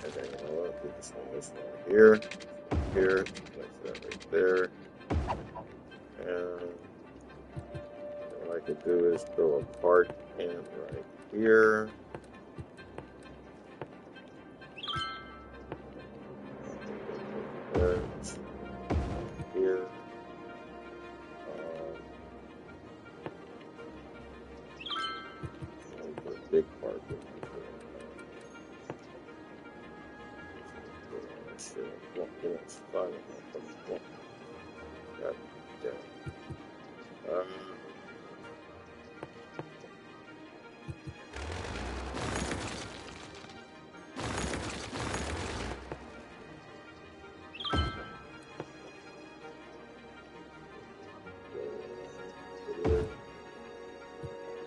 And then, you know what? Do this one right here. Here. Place that right there. And what I could do is throw a part in right here. Here. Put a big part in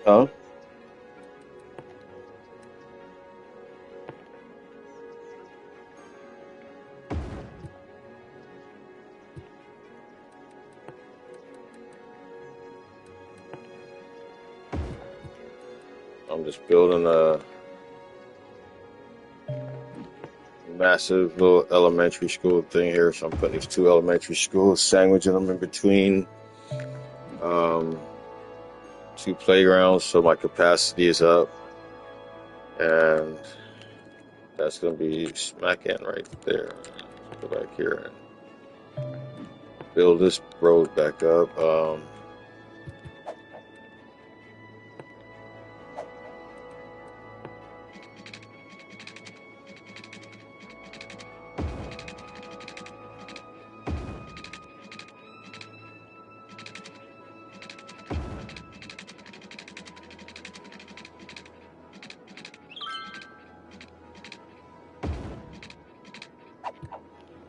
Huh? I'm just building a massive little elementary school thing here. So I'm putting these two elementary schools, sandwiching them in between two playgrounds, so my capacity is up. And that's going to be smack in right there. Go back here and build this road back up.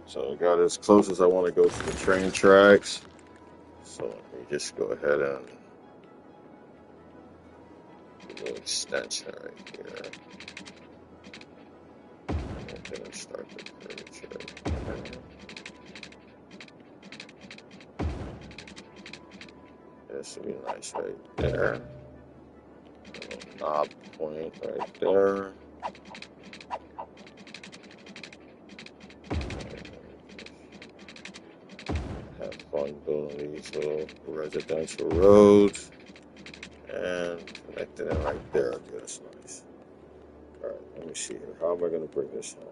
So I got as close as I want to go to the train tracks. So let me just go ahead and do a little extension right here. And then start the bridge right there. This would be nice right there. A little knob point right there. Have fun building these little residential roads and connecting it right there. Okay, that's nice. Alright, let me see here. How am I going to bring this home?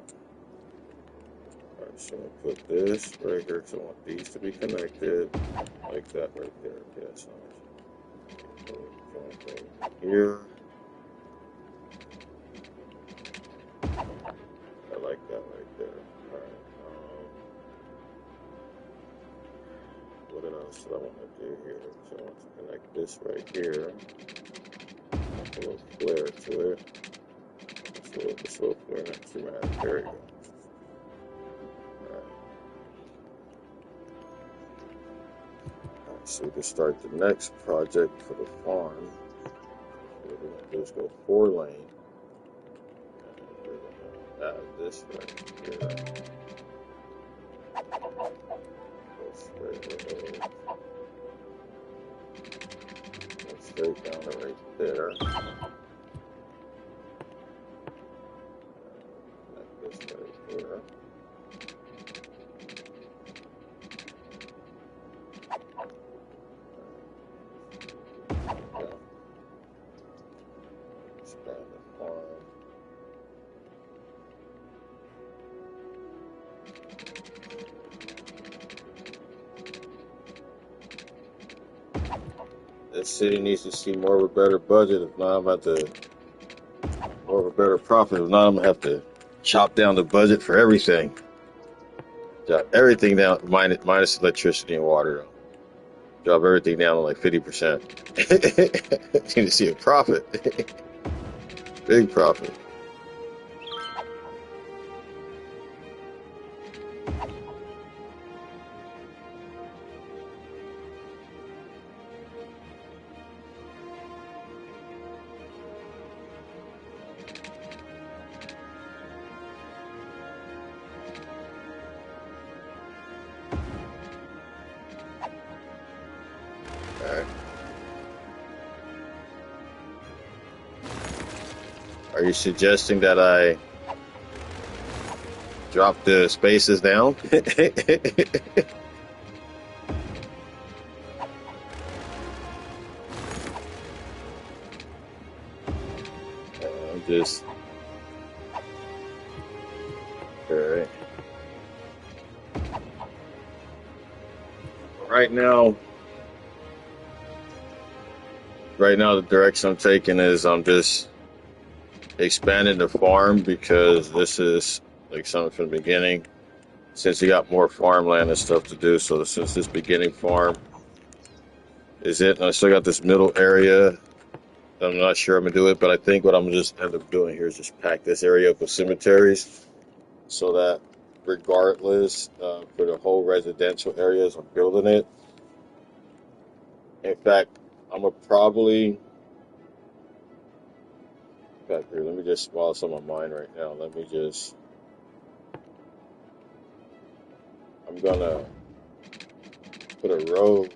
Alright, so I'm going to put this right here. So I want these to be connected like that right there. Okay, that's nice. Okay, here. I like that right there. Alright. What else do I want to do here? So I want to connect this right here. A little flare to it. This little flare next to that. There you go. Alright, so we can start the next project for the farm. What we're going to do is go 4-lane. And we're going to add this right here. Go straight down to right there. Connect this right here. Expand the farm. This city needs to see more of a better budget. If not, I'm about to more of a better profit. If not, I'm gonna have to chop down the budget for everything. Drop everything down, minus electricity and water. Drop everything down to like 50%. Need to see a profit, big profit. Are you suggesting that I drop the spaces down? I'm just all right. Right now, the direction I'm taking is I'm just expanding the farm because this is like something from the beginning. Since you got more farmland and stuff to do, so since this beginning farm is it, and I still got this middle area, I'm not sure I'm gonna do it, but I think what I'm gonna just end up doing here is just pack this area up with cemeteries, so that regardless for the whole residential areas, I'm building it. In fact, I'm gonna probably. In fact, here, let me just while it's on my mind right now. Let me just. I'm gonna put a road.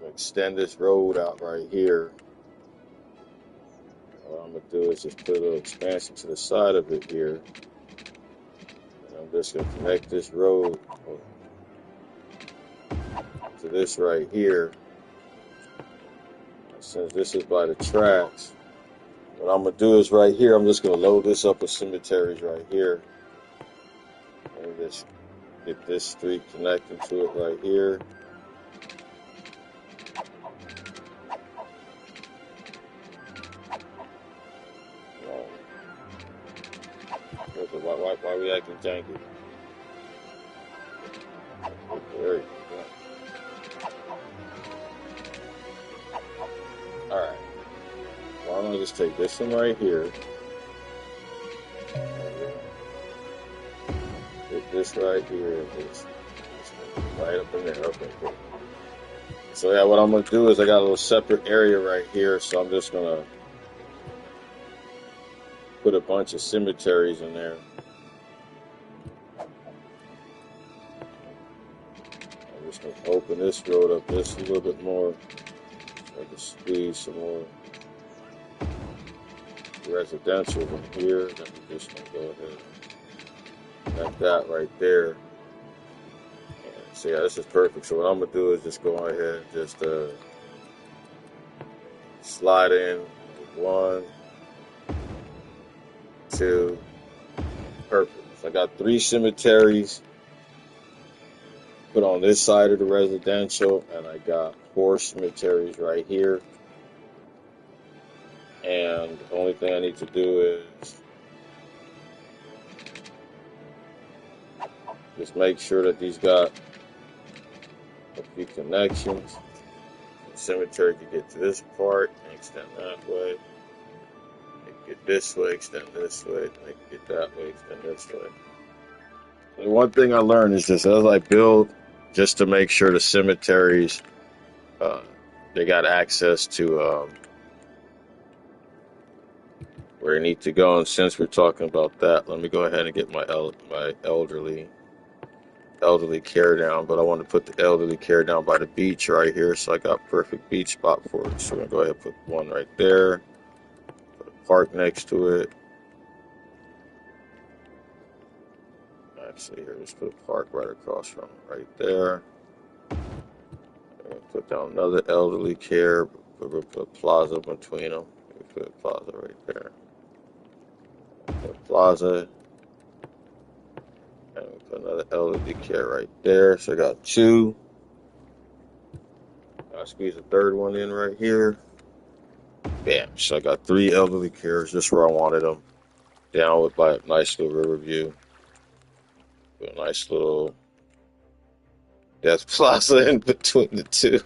Extend this road out right here. What I'm gonna do is just put a little expansion to the side of it here. And I'm just gonna connect this road to this right here. Since this is by the tracks, what I'm gonna do is right here, I'm just gonna load this up with cemeteries right here. And just get this street connected to it right here. Why we acting janky? There you go. Alright. Why don't I just take this one right here? Get this right here. And just right up in there. Okay, cool. So yeah, what I'm gonna do is I got a little separate area right here, so I'm just gonna put a bunch of cemeteries in there. I'm just gonna open this road up just a little bit more. So I can squeeze some more residential from here. Then we're just gonna go ahead and connect that right there. And so yeah, this is perfect. So what I'm gonna do is just go ahead and just slide in 1, 2, perfect. So I got 3 cemeteries put on this side of the residential, and I got 4 cemeteries right here. And the only thing I need to do is just make sure that these got a few connections. The cemetery can get to this part and extend that way. They can get this way, extend this way. They can get that way, extend this way. The one thing I learned is just as I build, just to make sure the cemeteries, they got access to where they need to go. And since we're talking about that, let me go ahead and get my elderly care down. But I want to put the elderly care down by the beach right here, so I got perfect beach spot for it. So we're gonna go ahead and put one right there. Put a park next to it. Actually, here, just put a park right across from it, right there. Put down another elderly care. Put a plaza between them. Put a plaza right there. Put a plaza. And we put another elderly care right there. So I got 2. I squeeze a third one in right here. Bam. So I got 3 elderly cares just where I wanted them. Down with my nice little river view. With a nice little death plaza in between the 2.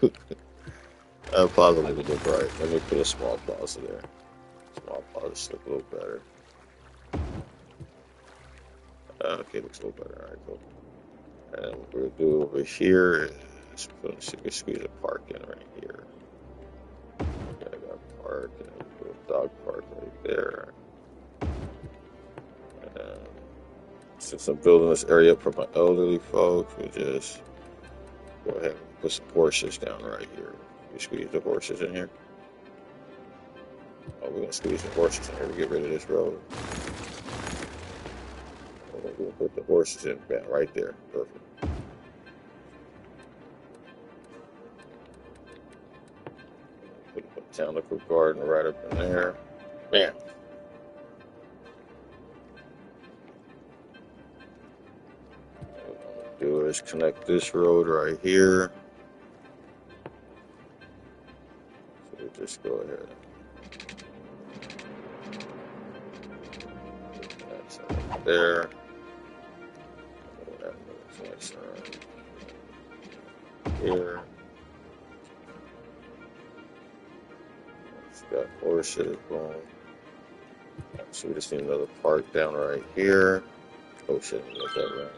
Plaza looks a little bright. Let me put a small plaza there. Small plaza look a little better. Okay, looks a little better. Alright, cool. And what we're gonna do over here is squeeze a park in right here. Okay, I got a park and put a dog park right there. And since I'm building this area up for my elderly folks, we just go ahead and put some horses down right here. We squeeze the horses in here. Oh, we're gonna squeeze the horses in here to get rid of this road. We're gonna put the horses in right there. Perfect. Put a botanical garden right up in there. Man. What I'm gonna do is connect this road right here. So we just go ahead. That's right there. That's right here. It's got horses. Boom. So we just need another park down right here. Oh shit, I got that right.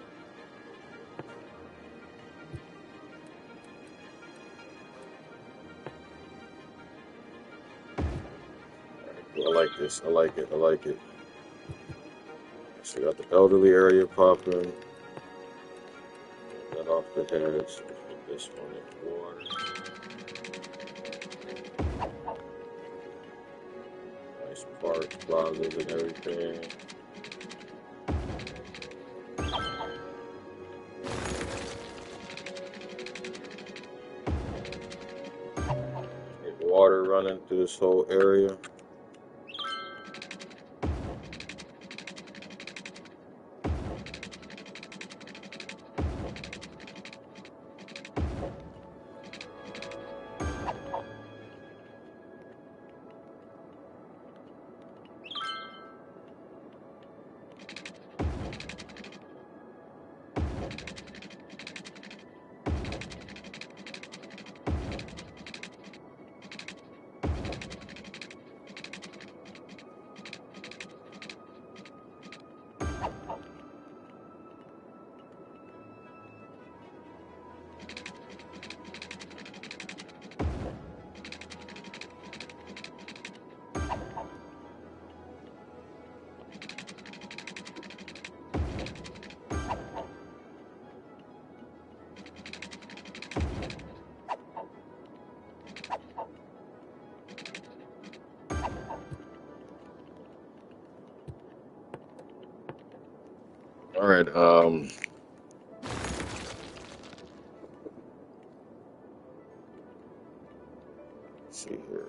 I like this. I like it. I like it. So we got the elderly area popping. That off the hedge. Put this one in water. Nice parks, plazas, and everything. Get water running through this whole area. All right. Let's see here.